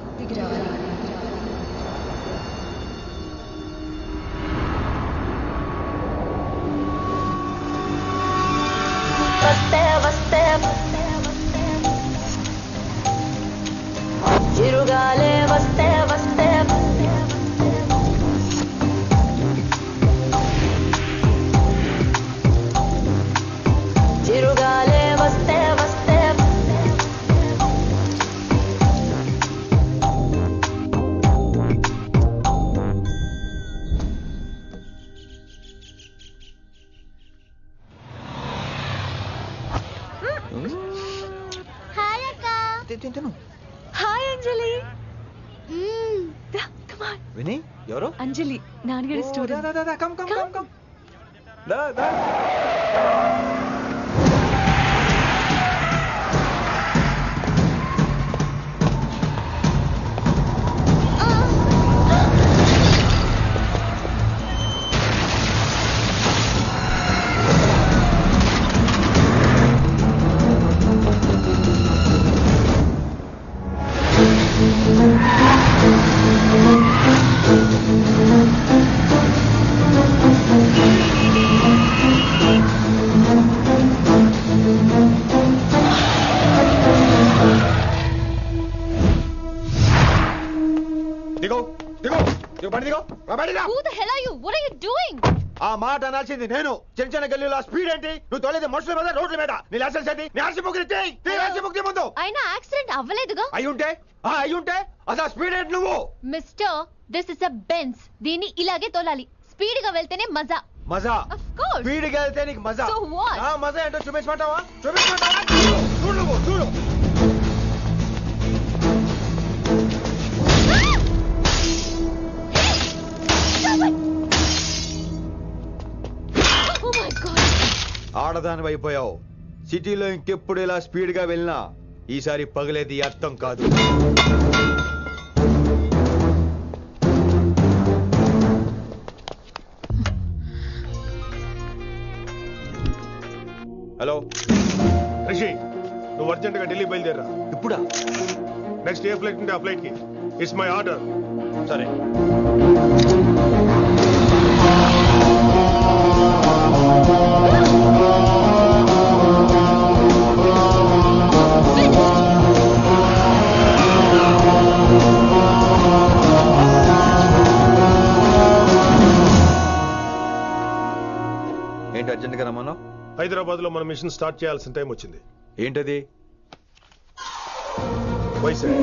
చిరుగాలే వస్తే వస్తే చిరుగాలే వస్తే వస్తే హాయ్ అక్క. హాయ్ అంజలి. విని ఎవరు? అంజలి, నాన్నగారి స్టూడెంట్. ఆ మాట అనాల్సింది నేను. చిన్న చిన్న గల్లీలో స్పీడ్ ఏంటి? నువ్వు తోలేది మనుషుల మీద, రోడ్ల మీద. నీ లైసెన్స్ ఏంటి? నీ ఆర్సీ బుక్ ముందు. అయినా యాక్సిడెంట్ అవ్వలేదుగా. అయ్యుంటే అసలు స్పీడ్ ఏంటి నువ్వు? Mister, this is a Benz. దీన్ని ఇలాగే తోలాలి. స్పీడ్ గా వెళ్తేనే మజా. course. స్పీడ్గా వెళ్తే నీకు మజా. So what? ఆ మజా ఏంటో చూపించమంటావా? చూడు నువ్వు, చూడు. Oh my God. ఆడదాని అయిపోయావు. సిటీలో ఇంకెప్పుడు ఇలా స్పీడ్ గా వెళ్ళినా ఈసారి పగలేది అర్థం కాదు. హలో రిషి, నువ్వు అర్జెంట్ గా ఢిల్లీ బయలుదేరా. ఇప్పుడా? నెక్స్ట్ ఏ ఫ్లైట్ ఉంటే ఆ ఫ్లైట్ కి. It's my order. సరే. ఏంటి అర్జెంట్ గా రమ్మన్నావు? హైదరాబాద్ లో మన మిషన్ స్టార్ట్ చేయాల్సిన టైం వచ్చింది. ఏంటది? వైజాగ్.